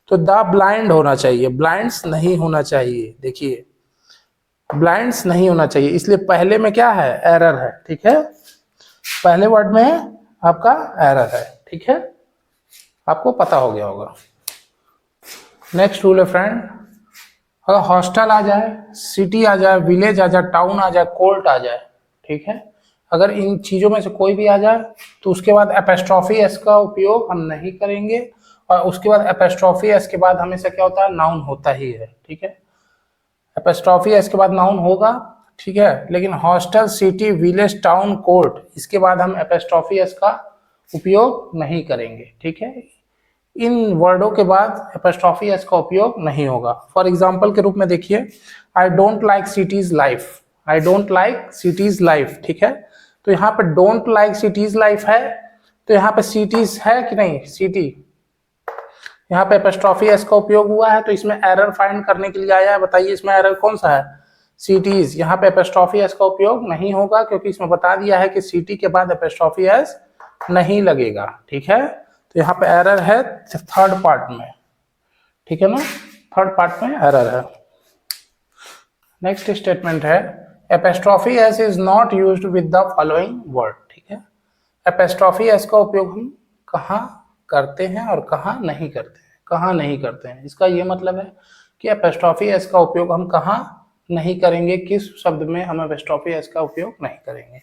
तो द ब्लाइंड होना चाहिए, ब्लाइंड्स नहीं होना चाहिए। देखिए ब्लाइंड्स नहीं होना चाहिए, इसलिए पहले में क्या है? एरर है। ठीक है, पहले वर्ड में आपका एरर है। ठीक है, आपको पता हो गया होगा। नेक्स्ट रूल है फ्रेंड, अगर हॉस्टल आ जाए, सिटी आ जाए, विलेज आ जाए, टाउन आ जाए, कोर्ट आ जाए, ठीक है, अगर इन चीज़ों में से कोई भी आ जाए तो उसके बाद एपोस्ट्रोफी एस का उपयोग हम नहीं करेंगे, और उसके बाद एपोस्ट्रोफी एस के बाद हमेशा क्या होता है? नाउन होता ही है। ठीक है, एपोस्ट्रोफी एस के बाद नाउन होगा। ठीक है, लेकिन hostel, city, village, town, court, इसके बाद हम एपोस्ट्रोफी एस का उपयोग नहीं करेंगे। ठीक है, इन वर्डों के बाद एपोस्ट्रोफी एस का उपयोग नहीं होगा। फॉर एग्जाम्पल के रूप में देखिए, I don't like cities life, I don't like cities life. ठीक है, तो यहाँ पे डोंट लाइक सिटीज लाइफ है, तो यहाँ पे सिटीज है कि नहीं? सिटी, यहाँ पे एपोस्ट्रोफी एस का उपयोग हुआ है, तो इसमें एरर फाइंड करने के लिए आया है। बताइए इसमें एरर कौन सा है? सिटीज। यहाँ पे एपोस्ट्रोफी एस का उपयोग नहीं होगा क्योंकि इसमें बता दिया है कि सिटी के बाद एपोस्ट्रोफी एस नहीं लगेगा। ठीक है, तो यहाँ पे एरर है थर्ड पार्ट में। ठीक है ना, थर्ड पार्ट में एरर है। नेक्स्ट स्टेटमेंट है apostrophe S is not used with the following word. ठीक है, एपोस्ट्रोफी एस का उपयोग हम कहाँ करते हैं और कहाँ नहीं करते हैं? कहाँ नहीं करते हैं, इसका ये मतलब है कि एपोस्ट्रोफी एस का उपयोग हम कहाँ नहीं करेंगे, किस शब्द में हम एपोस्ट्रोफी एस का उपयोग नहीं करेंगे।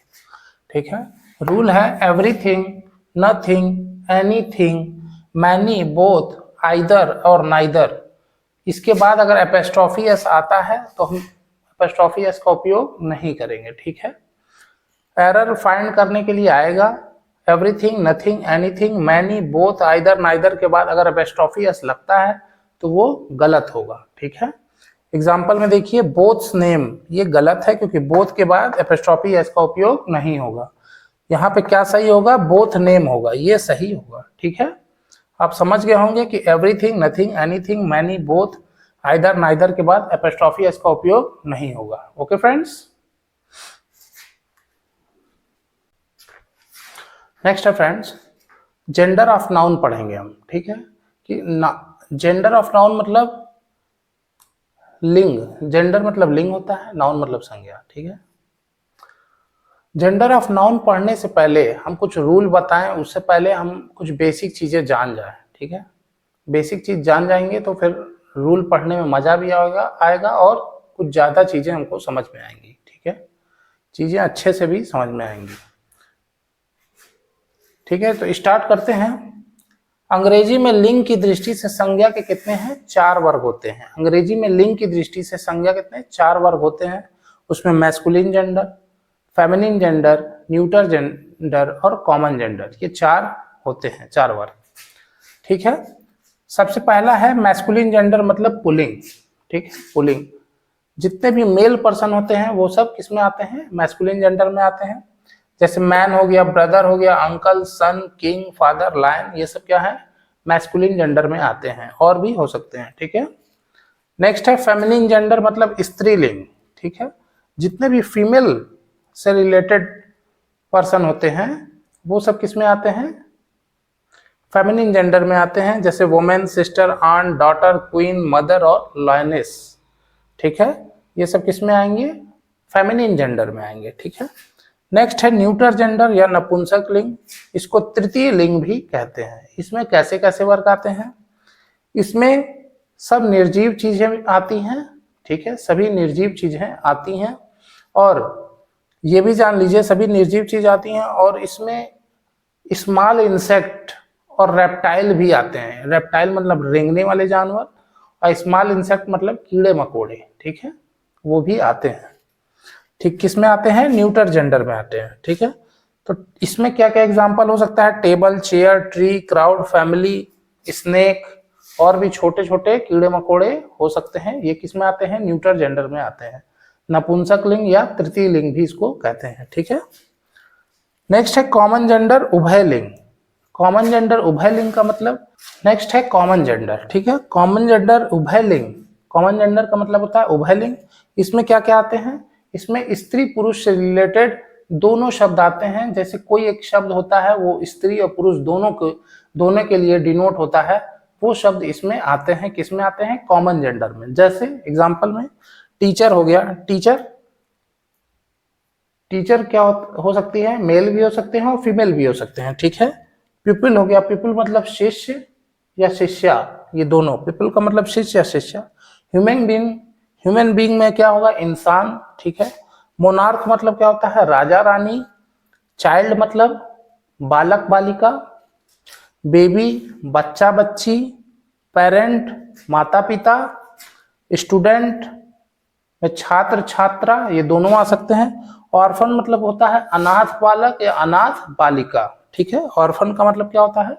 ठीक है, रूल है everything, nothing, anything, many, both, either और नाइदर, इसके बाद अगर एपोस्ट्रोफी एस आता है तो हम एपोस्ट्रोफी एस का उपयोग नहीं करेंगे। ठीक है, एरर फाइंड करने के लिए आएगा everything, nothing, anything, many, both, either, neither के बाद अगर एपोस्ट्रोफी एस लगता है तो वो गलत होगा। ठीक है, एग्जाम्पल में देखिए बोथ्स नेम, ये गलत है क्योंकि बोथ के बाद एपोस्ट्रोफी एस का उपयोग नहीं होगा। यहाँ पे क्या सही होगा? बोथ नेम होगा, ये सही होगा। ठीक है, आप समझ गए होंगे कि everything, nothing, anything, many, both, either, neither के बाद एपोस्ट्रोफी एस का उपयोग नहीं होगा। ओके फ्रेंड्स, नेक्स्ट है फ्रेंड्स जेंडर ऑफ नाउन पढ़ेंगे हम। ठीक है, कि जेंडर ऑफ नाउन मतलब लिंग, जेंडर मतलब लिंग होता है, नाउन मतलब संज्ञा। ठीक है, जेंडर ऑफ नाउन पढ़ने से पहले हम कुछ रूल बताएं, उससे पहले हम कुछ बेसिक चीजें जान जाएं। ठीक है, बेसिक चीज जान जाएंगे तो फिर रूल पढ़ने में मजा भी आएगा और कुछ ज्यादा चीजें हमको समझ में आएंगी। ठीक है, चीजें अच्छे से भी समझ में आएंगी। ठीक है, तो स्टार्ट करते हैं। अंग्रेजी में लिंग की दृष्टि से संज्ञा के कितने हैं? 4 वर्ग होते हैं। अंग्रेजी में लिंग की दृष्टि से संज्ञा कितने? 4 वर्ग होते हैं। उसमें masculine gender, feminine gender, neuter gender और कॉमन जेंडर, ये 4 होते हैं, 4 वर्ग। ठीक है। सबसे पहला है मैस्कुलिन जेंडर मतलब पुलिंग, ठीक है, पुलिंग। जितने भी मेल पर्सन होते हैं वो सब किस में आते हैं, मैस्कुलिन जेंडर में आते हैं। जैसे मैन हो गया, ब्रदर हो गया, अंकल, सन, किंग, फादर, लायन, ये सब क्या है, मैस्कुलिन जेंडर में आते हैं, और भी हो सकते हैं, ठीक है। नेक्स्ट है फेमिनिन जेंडर मतलब स्त्रीलिंग, ठीक है। जितने भी फीमेल से रिलेटेड पर्सन होते हैं वो सब किस में आते हैं, फेमिनिन जेंडर में आते हैं। जैसे women, sister, aunt, daughter, queen, mother और लॉयनेस, ठीक है, ये सब किस में आएंगे, फेमिनिन जेंडर में आएंगे, ठीक है। नेक्स्ट है न्यूटर जेंडर या नपुंसक लिंग, इसको तृतीय लिंग भी कहते हैं। इसमें कैसे कैसे वर्ग आते हैं, इसमें सब निर्जीव चीजें आती हैं, ठीक है, सभी निर्जीव चीजें आती हैं, और ये भी जान लीजिए सभी निर्जीव चीज आती हैं, और इसमें स्मॉल इंसेक्ट और रेप्टाइल भी आते हैं। रेप्टाइल मतलब रेंगने वाले जानवर, और स्मॉल इंसेक्ट मतलब कीड़े मकोड़े, ठीक है, वो भी आते हैं। ठीक, किस में आते हैं, न्यूटर जेंडर में आते हैं, ठीक है। तो इसमें क्या क्या एग्जांपल हो सकता है, table, chair, tree, crowd, family, snake, और भी छोटे छोटे कीड़े मकोड़े हो सकते हैं। ये किस में आते हैं, न्यूटर जेंडर में आते हैं। नपुंसक लिंग या तृतीय लिंग भी इसको कहते हैं, ठीक है। नेक्स्ट है कॉमन जेंडर उभय लिंग। कॉमन जेंडर उभय लिंग का मतलब, नेक्स्ट है कॉमन जेंडर, ठीक है। कॉमन जेंडर उभय लिंग, कॉमन जेंडर का मतलब होता है उभय लिंग। इसमें क्या क्या आते हैं, इसमें स्त्री पुरुष से रिलेटेड दोनों शब्द आते हैं। जैसे कोई एक शब्द होता है वो स्त्री और पुरुष दोनों के लिए डिनोट होता है, वो शब्द इसमें आते हैं, किस में आते हैं, कॉमन जेंडर में। जैसे एग्जांपल में टीचर हो गया, टीचर, टीचर क्या हो सकती है, मेल भी हो सकते हैं और फीमेल भी हो सकते हैं, ठीक है। पीपल हो गया, पीपल मतलब शिष्य या शिष्या, ये दोनों, पीपल का मतलब शिष्य या शिष्या। ह्यूमन बीइंग, ह्यूमन बीइंग में क्या होगा, इंसान, ठीक है। मोनार्क मतलब क्या होता है, राजा रानी। चाइल्ड मतलब बालक बालिका। बेबी बच्चा बच्ची। पेरेंट माता पिता। स्टूडेंट में छात्र छात्रा, ये दोनों आ सकते हैं। ऑर्फन मतलब होता है अनाथ बालक या अनाथ बालिका, ठीक है। ऑर्फन का मतलब क्या होता है,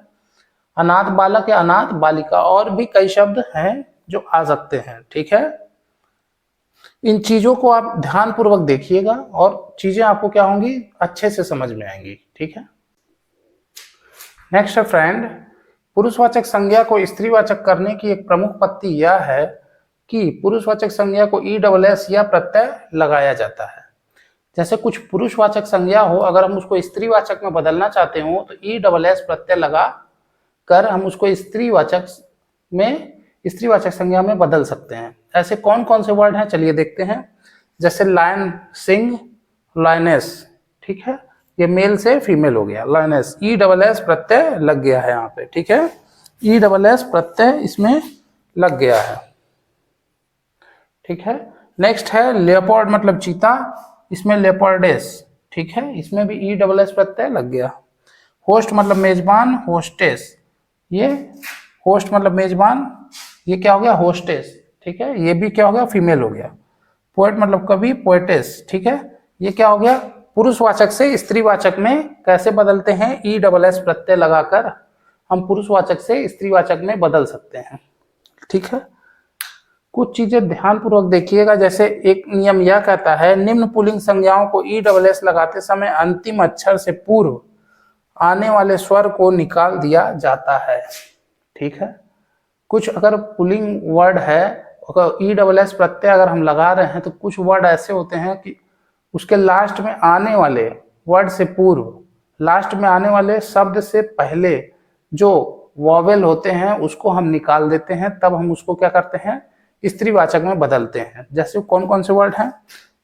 अनाथ बालक या अनाथ बालिका। और भी कई शब्द हैं जो आ सकते हैं, ठीक है। इन चीजों को आप ध्यान पूर्वक देखिएगा और चीजें आपको क्या होंगी, अच्छे से समझ में आएंगी, ठीक है। नेक्स्ट है फ्रेंड, पुरुषवाचक संज्ञा को स्त्रीवाचक करने की एक प्रमुख पद्धति यह है कि पुरुषवाचक संज्ञा को ESS या प्रत्यय लगाया जाता है। जैसे कुछ पुरुषवाचक संज्ञा हो, अगर हम उसको स्त्रीवाचक में बदलना चाहते हो तो ESS प्रत्यय लगा कर हम उसको स्त्रीवाचक संज्ञा में बदल सकते हैं। ऐसे कौन कौन से वर्ड हैं, चलिए देखते हैं। जैसे लायन, सिंह, लायनेस, ठीक है, ये मेल से फीमेल हो गया, लायनेस, ESS प्रत्यय लग गया है यहाँ पे, ठीक है। ESS प्रत्यय इसमें लग गया है, ठीक है। नेक्स्ट है लेपर्ड मतलब चीता, इसमें लेपर्डेस, ठीक है, इसमें भी ESS प्रत्यय लग गया। होस्ट मतलब मेजबान, होस्टेस, ये होस्ट मतलब मेजबान, ये क्या हो गया, होस्टेस, ठीक है, ये भी क्या हो गया, फीमेल हो गया। पोएट मतलब कवि, पोएटेस, ठीक है, ये क्या हो गया, पुरुषवाचक से स्त्रीवाचक में कैसे बदलते हैं, ESS प्रत्यय लगाकर हम पुरुषवाचक से स्त्रीवाचक में बदल सकते हैं, ठीक है। कुछ चीजें ध्यान पूर्वक देखिएगा। जैसे एक नियम यह कहता है, निम्न पुल्लिंग संज्ञाओं को ESS लगाते समय अंतिम अक्षर से पूर्व आने वाले स्वर को निकाल दिया जाता है, ठीक है। कुछ अगर पुल्लिंग वर्ड है, अगर ESS प्रत्यय अगर हम लगा रहे हैं तो कुछ वर्ड ऐसे होते हैं कि उसके लास्ट में आने वाले वर्ड से पूर्व, लास्ट में आने वाले शब्द से पहले जो वॉवेल होते हैं उसको हम निकाल देते हैं, तब हम उसको क्या करते हैं, स्त्रीवाचक में बदलते हैं। जैसे कौन कौन से वर्ड हैं,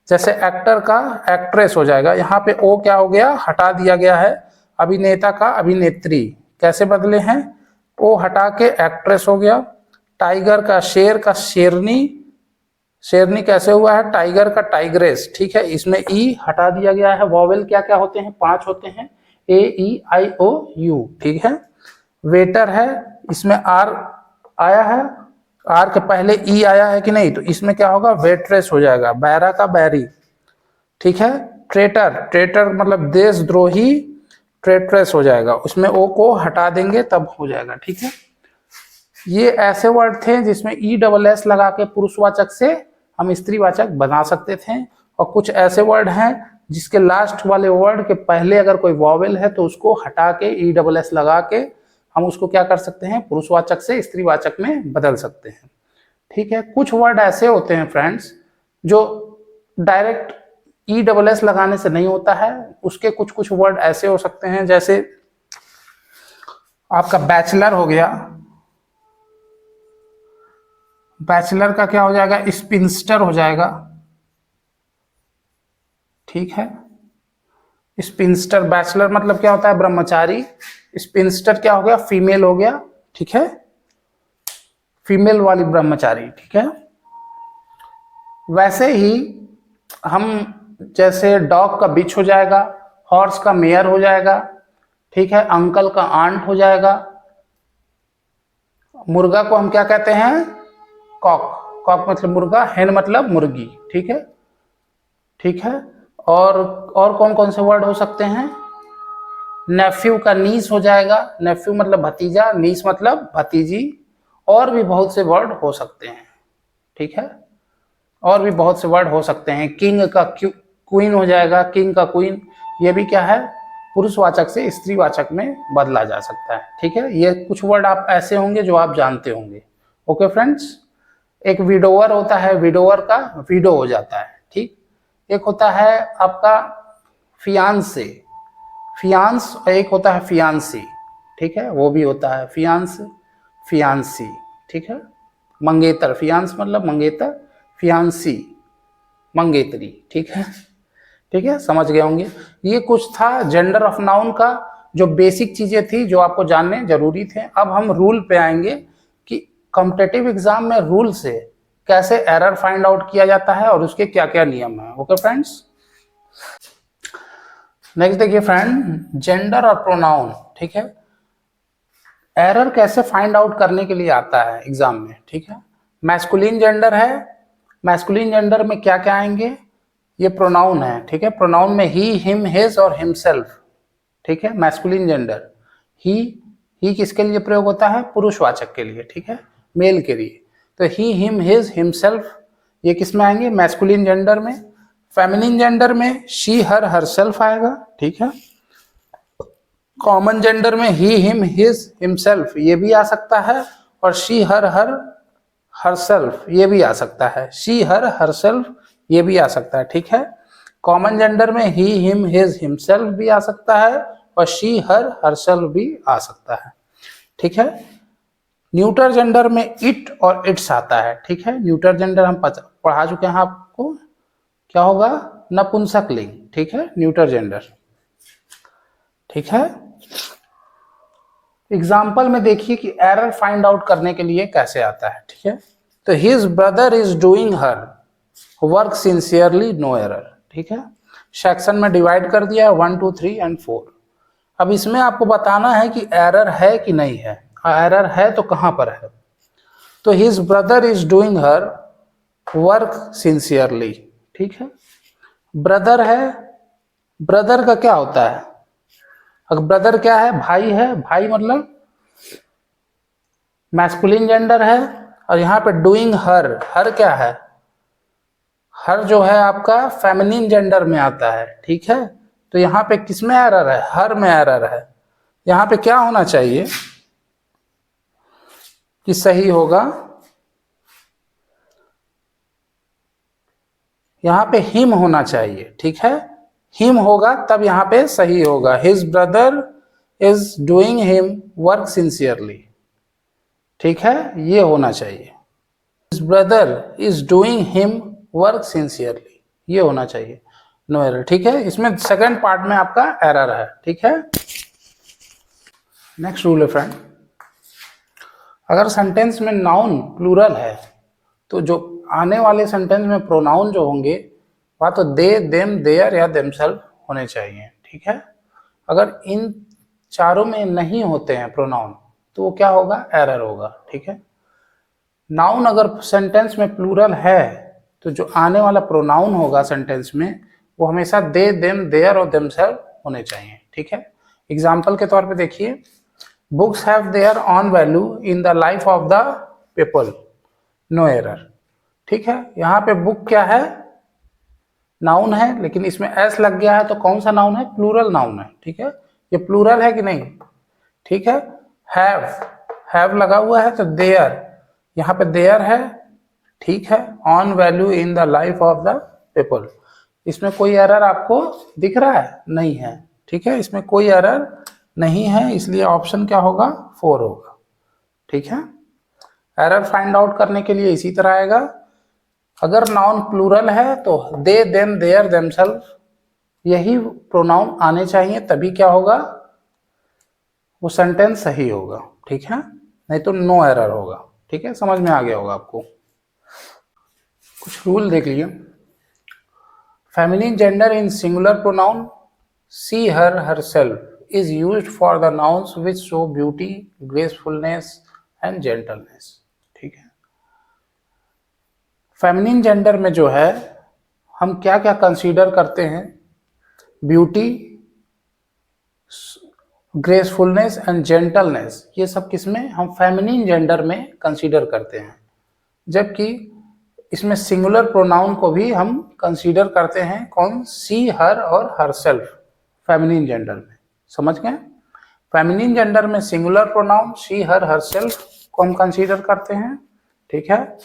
जैसे एक्टर का एक्ट्रेस हो जाएगा, यहाँ पे ओ क्या हो गया, हटा दिया गया है। अभिनेता का अभिनेत्री, कैसे बदले हैं, ओ हटा के एक्ट्रेस हो गया। टाइगर का शेर का शेरनी, शेरनी कैसे हुआ है, टाइगर का टाइग्रेस, ठीक है, इसमें ई हटा दिया गया है। वॉवेल क्या क्या होते हैं, 5 होते हैं, AEIOU, ठीक है। वेटर है, इसमें आर आया है, आर के पहले ई आया है कि नहीं, तो इसमें क्या होगा, वेट्रेस हो जाएगा। बैरा का बैरी, ठीक है। ट्रेटर, ट्रेटर मतलब देशद्रोही, ट्रेट्रेस हो जाएगा, उसमें ओ को हटा देंगे तब हो जाएगा, ठीक है। ये ऐसे वर्ड थे जिसमें ई डबल एस लगा के पुरुषवाचक से हम स्त्रीवाचक बना सकते थे, और कुछ ऐसे वर्ड हैं जिसके लास्ट वाले वर्ड के पहले अगर कोई वॉवेल है तो उसको हटा के ई डबल एस लगा के हम उसको क्या कर सकते हैं, पुरुषवाचक से स्त्रीवाचक में बदल सकते हैं। ठीक है, कुछ वर्ड ऐसे होते हैं फ्रेंड्स जो डायरेक्ट ई डबल एस लगाने से नहीं होता है, उसके कुछ कुछ वर्ड ऐसे हो सकते हैं, जैसे आपका बैचलर हो गया, बैचलर का क्या हो जाएगा, स्पिंस्टर हो जाएगा। ठीक है, स्पिंस्टर, बैचलर मतलब क्या होता है, ब्रह्मचारी। स्पिंस्टर क्या हो गया, फीमेल हो गया। ठीक है, फीमेल वाली ब्रह्मचारी। ठीक है, वैसे ही हम जैसे डॉग का बिच हो जाएगा, हॉर्स का मेयर हो जाएगा। ठीक है, अंकल का आंट हो जाएगा। मुर्गा को हम क्या कहते हैं, कॉक। कॉक मतलब मुर्गा, हेन मतलब मुर्गी। ठीक है, ठीक है। और कौन कौन से वर्ड हो सकते हैं, नेफ्यू का नीस हो जाएगा। नेफ्यू मतलब भतीजा, नीस मतलब भतीजी। और भी बहुत से वर्ड हो सकते हैं। ठीक है, और भी बहुत से वर्ड हो सकते हैं। किंग का क्वीन हो जाएगा, किंग का क्वीन। ये भी क्या है, पुरुषवाचक से स्त्रीवाचक में बदला जा सकता है। ठीक है, ये कुछ वर्ड आप ऐसे होंगे जो आप जानते होंगे। ओके फ्रेंड्स, एक विडोवर होता है, विडोवर का विडो हो जाता है। ठीक, एक होता है आपका फियांसे, फियांस, और एक होता है फियांसी। ठीक है, वो भी होता है फियांस, फियांसी। ठीक है, मंगेतर, फियांस मतलब मंगेतर, फियांसी मंगेतरी। ठीक है, ठीक है, समझ गए होंगे। ये कुछ था जेंडर ऑफ नाउन का, जो बेसिक चीजें थी जो आपको जानने जरूरी थे। अब हम रूल पे आएंगे कि कॉम्पिटिटिव एग्जाम में रूल से कैसे एरर फाइंड आउट किया जाता है और उसके क्या क्या नियम है। ओके फ्रेंड्स, नेक्स्ट देखिए फ्रेंड, जेंडर और प्रोनाउन। ठीक है, एरर कैसे फाइंड आउट करने के लिए आता है एग्जाम में। ठीक है, मैस्कुलिन जेंडर है, मैस्कुलिन जेंडर में क्या क्या आएंगे, ये प्रोनाउन है। ठीक है, प्रोनाउन में ही, हिम, हिज और हिमसेल्फ। ठीक है, मैस्कुलिन जेंडर, ही किसके लिए प्रयोग होता है, पुरुषवाचक के लिए। ठीक है, मेल के लिए। तो ही, हिम, हिज, हिमसेल्फ, ये किस में आएंगे, मैस्कुलिन जेंडर में। फेमिनिन जेंडर में शी, हर, हरसेल्फ आएगा। ठीक है, कॉमन जेंडर में ही, हिम, हिज, हिमसेल्फ ये भी आ सकता है, और शी, हर, हरसेल्फ ये भी आ सकता है। शी, हर, हरसेल्फ ये भी आ सकता है। ठीक है, कॉमन जेंडर में ही, हिम, हिज, हिमसेल्फ भी आ सकता है, और शी, हर, हरसेल्फ भी आ सकता है। ठीक है, न्यूटर जेंडर में इट और इट्स आता है। ठीक है, न्यूटर जेंडर हम पढ़ा चुके हैं आपको, क्या होगा, नपुंसकलिंग। ठीक है, न्यूटर जेंडर। ठीक है, एग्जाम्पल में देखिए कि एरर फाइंड आउट करने के लिए कैसे आता है। ठीक है, तो his brother is doing her work sincerely, no error. ठीक है, सेक्शन में डिवाइड कर दिया है 1, 2, 3 एंड 4। अब इसमें आपको बताना है कि एरर है कि नहीं है, एरर है तो कहां पर है। तो his brother is doing her work sincerely. ठीक है, ब्रदर है, ब्रदर का क्या होता है, अगर ब्रदर क्या है, भाई है, भाई मतलब मैस्कुलिन जेंडर है। और यहाँ पे डूइंग हर, हर क्या है, हर जो है आपका फेमिनिन जेंडर में आता है। ठीक है, तो यहाँ पे किस में एरर है, हर में एरर है। यहाँ पे क्या होना चाहिए कि सही होगा, यहाँ पे हिम होना चाहिए। ठीक है, हिम होगा तब यहाँ पे सही होगा। His brother is doing him work sincerely. ठीक है, ये होना चाहिए, his brother is doing him work sincerely, ये होना चाहिए, नो एरर। ठीक है, इसमें सेकंड पार्ट में आपका एरर है। ठीक है, नेक्स्ट रूल है फ्रेंड, अगर सेंटेंस में नाउन प्लूरल है तो जो आने वाले सेंटेंस में प्रोनाउन जो होंगे वह तो दे, देम, देयर या देमसेल्फ होने चाहिए। ठीक है, अगर इन चारों में नहीं होते हैं प्रोनाउन तो वो क्या होगा, एरर होगा। ठीक है, नाउन अगर सेंटेंस में प्लूरल है तो जो आने वाला प्रोनाउन होगा सेंटेंस में वो हमेशा दे, देम, देयर और देमसेल्फ होने चाहिए। ठीक है, एग्जाम्पल के तौर पे देखिए, books have their own value in the life of the people, no error. ठीक है, यहाँ पे बुक क्या है, नाउन है, लेकिन इसमें एस लग गया है तो कौन सा नाउन है, प्लूरल नाउन है। ठीक है, ये प्लूरल है कि नहीं, ठीक है। हैव लगा हुआ है तो देयर, यहाँ पे देयर है, ठीक है। On value in the life of the people, इसमें कोई एरर आपको दिख रहा है, नहीं है। ठीक है, इसमें कोई एरर नहीं है, इसलिए ऑप्शन क्या होगा, 4 होगा। ठीक है, एरर फाइंड आउट करने के लिए इसी तरह आएगा। अगर नाउन प्लूरल है तो दे, देम, देयर, देमसेल्फ, यही प्रोनाउन आने चाहिए, तभी क्या होगा, वो सेंटेंस सही होगा। ठीक है, नहीं तो नो एरर होगा। ठीक है, समझ में आ गया होगा आपको। कुछ रूल देख लीजिए। Feminine gender in singular pronoun she, her, herself is used for the nouns which show beauty, gracefulness and gentleness. ठीक है, फेमिनिन जेंडर में जो है हम क्या क्या कंसीडर करते हैं, ब्यूटी, ग्रेसफुलनेस एंड जेंटलनेस, ये सब किसमें हम फेमिनिन जेंडर में कंसीडर करते हैं। जबकि इसमें सिंगुलर प्रोनाउन को भी हम कंसीडर करते हैं, कौन, सी, हर और हरसेल्फ, फेमिनिन जेंडर में। समझ गए, फेमिनिन जेंडर में singular pronoun she, her, herself को हम कंसीडर करते हैं। ठीक है,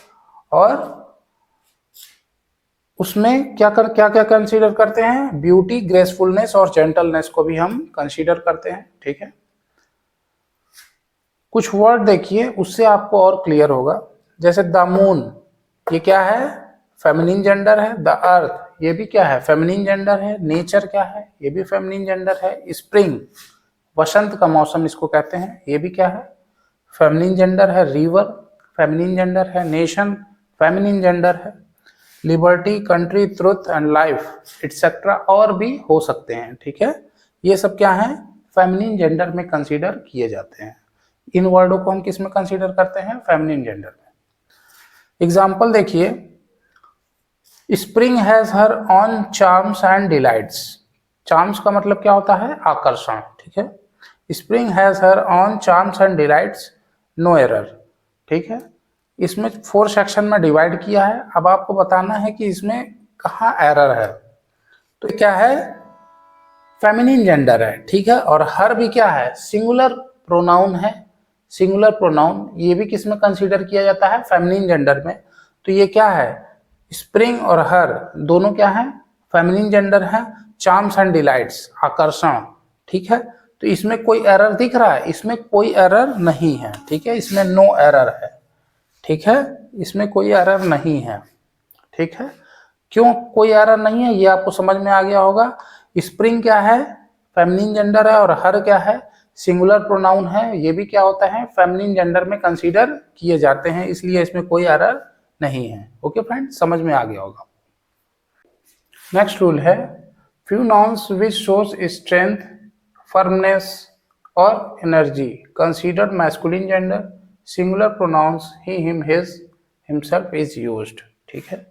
और उसमें क्या क्या कंसीडर करते हैं, ब्यूटी, ग्रेसफुलनेस और जेंटलनेस को भी हम कंसीडर करते हैं। ठीक है, कुछ वर्ड देखिए, उससे आपको और क्लियर होगा। जैसे द मून, ये क्या है, फेमिनिन जेंडर है। द अर्थ, ये भी क्या है, फेमिनिन जेंडर है। नेचर क्या है, ये भी फेमिनिन जेंडर है। स्प्रिंग, वसंत का मौसम इसको कहते हैं, ये भी क्या है, फेमिनिन जेंडर है। रिवर, फेमिनिन जेंडर है। नेशन, फेमिनिन जेंडर है। Liberty, country, truth and life etcetera और भी हो सकते हैं। ठीक है, ये सब क्या है, फेमिनिन जेंडर में कंसीडर किए जाते हैं। इन वर्डों को हम किस में कंसीडर करते हैं, फेमिनिन जेंडर में। एग्जाम्पल देखिए, spring has her own charms and delights. Charms का मतलब क्या होता है, आकर्षण। ठीक है, spring has her own charms and delights, no error. ठीक है, इसमें 4 सेक्शन में डिवाइड किया है। अब आपको बताना है कि इसमें कहाँ एरर है। तो क्या है, फेमिनिन जेंडर है। ठीक है, और हर भी क्या है, सिंगुलर प्रोनाउन है। सिंगुलर प्रोनाउन ये भी किस में कंसीडर किया जाता है, फेमिनिन जेंडर में। तो ये क्या है, स्प्रिंग और हर दोनों क्या है, फेमिनिन जेंडर है। चार्म्स एंड डिलाइट्स, आकर्षण। ठीक है, तो इसमें कोई एरर दिख रहा है, इसमें कोई एरर नहीं है। ठीक है, इसमें नो एरर है। ठीक है, इसमें कोई एरर नहीं है। ठीक है, क्यों कोई एरर नहीं है, ये आपको समझ में आ गया होगा। स्प्रिंग क्या है, फेमिनिन जेंडर है, और हर क्या है, सिंगुलर प्रोनाउन है। ये भी क्या होता है, फेमिनिन जेंडर में कंसीडर किए जाते हैं, इसलिए इसमें कोई एरर नहीं है। ओके फ्रेंड, समझ में आ गया होगा। नेक्स्ट रूल है, few nouns which shows strength, firmness और energy considered masculine gender, singular pronouns he, him, his, himself is used. ठीक है,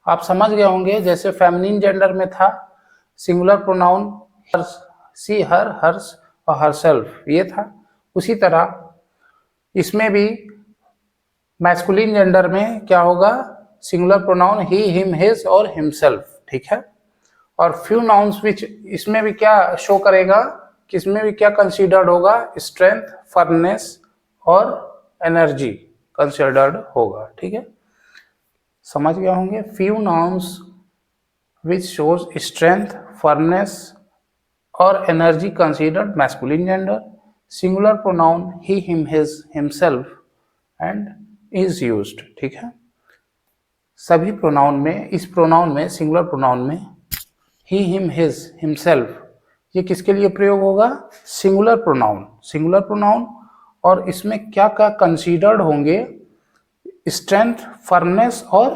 आप समझ गए होंगे। जैसे फेमिनिन जेंडर में था singular pronoun she, her, hers और हरसेल्फ, ये था। उसी तरह इसमें भी मैस्कुलिन जेंडर में क्या होगा, singular pronoun he, him, his और हिमसेल्फ। ठीक है, और फ्यू नाउन्स विच, इसमें भी क्या शो करेगा, किसमें भी क्या कंसीडर्ड होगा, स्ट्रेंथ, फर्मनेस और एनर्जी कंसीडर्ड होगा। ठीक है, समझ गए होंगे। Few nouns which shows strength, firmness और energy considered masculine gender, singular pronoun he, him, his, himself and is used. ठीक है, सभी प्रोनाउन में, इस प्रोनाउन में, सिंगुलर प्रोनाउन में ही, हिम, हिज, हिमसेल्फ, ये किसके लिए प्रयोग होगा, सिंगुलर प्रोनाउन, सिंगुलर प्रोनाउन। और इसमें क्या क्या कंसीडर्ड होंगे, स्ट्रेंथ, फर्मनेस और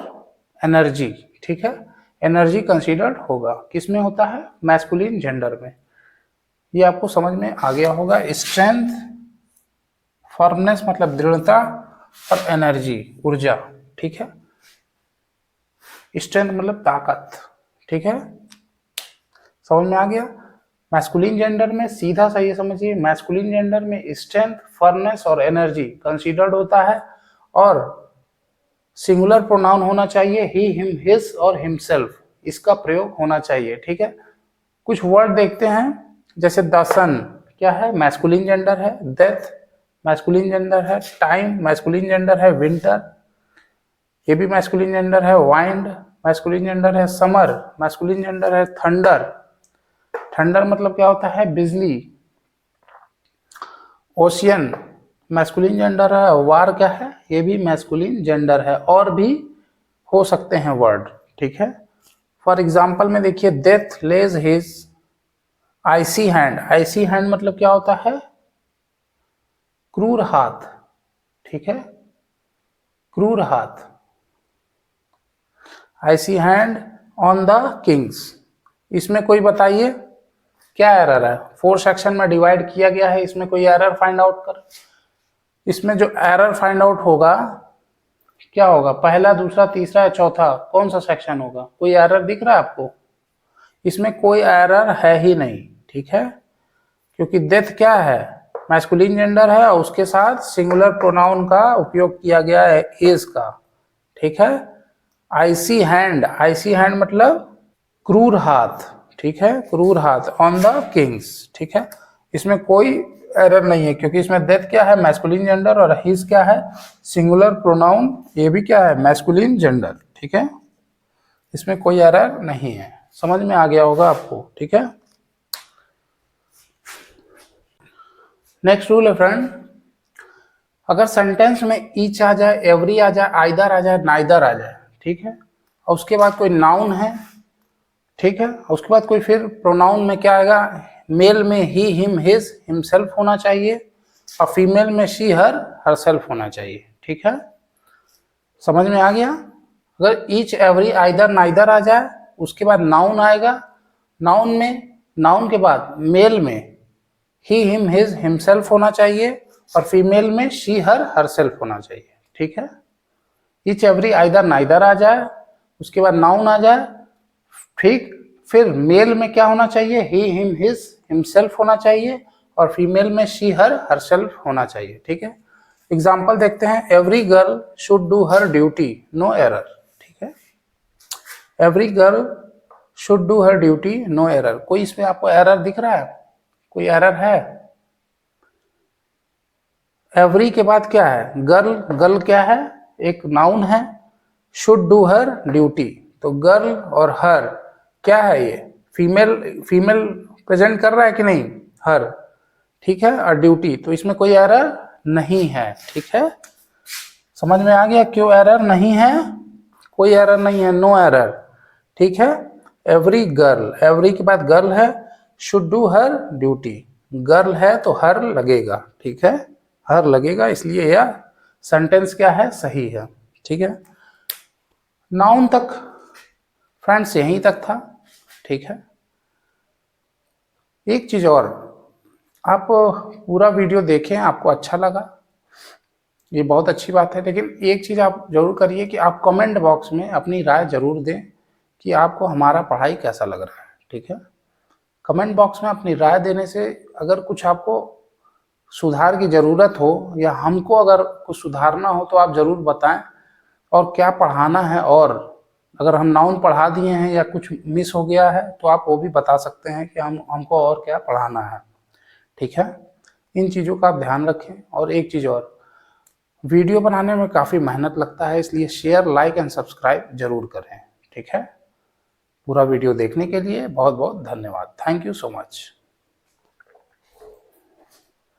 एनर्जी। ठीक है, एनर्जी कंसीडर्ड होगा, किसमें होता है, मैस्कुलिन जेंडर में। ये आपको समझ में आ गया होगा। स्ट्रेंथ, फर्मनेस मतलब दृढ़ता, और एनर्जी ऊर्जा। ठीक है, स्ट्रेंथ मतलब ताकत। ठीक है, समझ में आ गया। मैस्कुलिन जेंडर में सीधा सा ये समझिए, मैस्कुलिन जेंडर में स्ट्रेंथ, फर्नेस और एनर्जी कंसीडर्ड होता है, और सिंगुलर प्रोनाउन होना चाहिए ही, हिम, हिज और हिमसेल्फ, इसका प्रयोग होना चाहिए। ठीक है, कुछ वर्ड देखते हैं, जैसे द सन क्या है, मैस्कुलिन जेंडर है। डेथ मैस्कुलिन जेंडर है। टाइम मैस्कुलिन जेंडर है। विंटर ये भी मैस्कुलिन जेंडर है। वाइंड मैस्कुलिन जेंडर है। समर मैस्कुलिन जेंडर है। थंडर, थंडर मतलब क्या होता है, बिजली। ओशियन मैस्कुलिन जेंडर है। वार क्या है, ये भी मैस्कुलिन जेंडर है। और भी हो सकते हैं वर्ड। ठीक है, फॉर एग्जाम्पल में देखिए, डेथ लेज हिज आइसी हैंड। आइसी हैंड मतलब क्या होता है, क्रूर हाथ। ठीक है, क्रूर हाथ। आइसी हैंड ऑन द किंग्स, इसमें कोई बताइए क्या एरर है। 4 सेक्शन में डिवाइड किया गया है, इसमें कोई एरर फाइंड आउट कर। इसमें जो एरर फाइंड आउट होगा क्या होगा, पहला, दूसरा, तीसरा या चौथा, कौन सा सेक्शन होगा, कोई एरर दिख रहा है आपको? इसमें कोई एरर है ही नहीं। ठीक है, क्योंकि डेथ क्या है, मैस्कुलिन जेंडर है और उसके साथ सिंगुलर प्रोनाउन का उपयोग किया गया है, इज का। ठीक है, आइसी हैंड, आइसी हैंड मतलब क्रूर हाथ। ठीक है, क्रूर हाथ ऑन द किंग्स। ठीक है, इसमें कोई एरर नहीं है, क्योंकि इसमें डेथ क्या है, मैस्कुलिन जेंडर, और हिज क्या है, सिंगुलर प्रोनाउन, ये भी क्या है, मैस्कुलिन जेंडर। ठीक है, इसमें कोई एरर नहीं है। समझ में आ गया होगा आपको। ठीक है, नेक्स्ट रूल है फ्रेंड, अगर सेंटेंस में ईच आ जाए, एवरी आ जाए, आइदर आ जाए, नाइदर आ जाए, ठीक है, और उसके बाद कोई नाउन है, ठीक है, उसके बाद कोई फिर प्रोनाउन में क्या आएगा, मेल में ही, हिम, हिज, हिमसेल्फ होना चाहिए, और फीमेल में शी, हर, हरसेल्फ होना चाहिए। ठीक है, समझ में आ गया। अगर ईच, एवरी, आइदर, नाइदर आ जाए, उसके बाद नाउन आएगा, नाउन में, नाउन के बाद मेल में ही, हिम, हिज, हिमसेल्फ होना चाहिए, और फीमेल में शी, हर, हरसेल्फ होना चाहिए। ठीक है, ईच, एवरी, आइदर, नाइदर आ जाए, उसके बाद नाउन आ जाए, ठीक, फिर मेल में क्या होना चाहिए, ही, हिम, हिज, हिमसेल्फ होना चाहिए, और फीमेल में शी, हर, हरसेल्फ होना चाहिए। ठीक है, एग्जाम्पल देखते हैं, every girl should do her duty, no error. ठीक है, every girl should do her duty, no error. कोई इसमें आपको एरर दिख रहा है, कोई एरर है? एवरी के बाद क्या है, गर्ल, गर्ल क्या है, एक नाउन है, शुड डू हर ड्यूटी, तो गर्ल और हर क्या है, ये फीमेल, फीमेल प्रेजेंट कर रहा है कि नहीं, हर। ठीक है, और ड्यूटी, तो इसमें कोई एरर नहीं है। ठीक है, समझ में आ गया क्यों एरर नहीं है, कोई एरर नहीं है, नो एरर। ठीक है, एवरी गर्ल, एवरी के बाद गर्ल है, should do her duty, girl है तो हर लगेगा। ठीक है, हर लगेगा, इसलिए यह सेंटेंस क्या है, सही है। ठीक है, नाउन तक फ्रेंड्स यहीं तक था। ठीक है, एक चीज और, आप पूरा वीडियो देखें, आपको अच्छा लगा, ये बहुत अच्छी बात है, लेकिन एक चीज आप जरूर करिए कि आप कमेंट बॉक्स में अपनी राय जरूर दें कि आपको हमारा पढ़ाई कैसा लग रहा है। ठीक है, कमेंट बॉक्स में अपनी राय देने से, अगर कुछ आपको सुधार की ज़रूरत हो या हमको अगर कुछ सुधारना हो तो आप ज़रूर बताएं, और क्या पढ़ाना है, और अगर हम नाउन पढ़ा दिए हैं या कुछ मिस हो गया है तो आप वो भी बता सकते हैं कि हमको और क्या पढ़ाना है। ठीक है, इन चीज़ों का आप ध्यान रखें। और एक चीज़ और, वीडियो बनाने में काफ़ी मेहनत लगता है, इसलिए शेयर, लाइक एंड सब्सक्राइब जरूर करें। ठीक है, पूरा वीडियो देखने के लिए बहुत बहुत धन्यवाद। Thank you so much.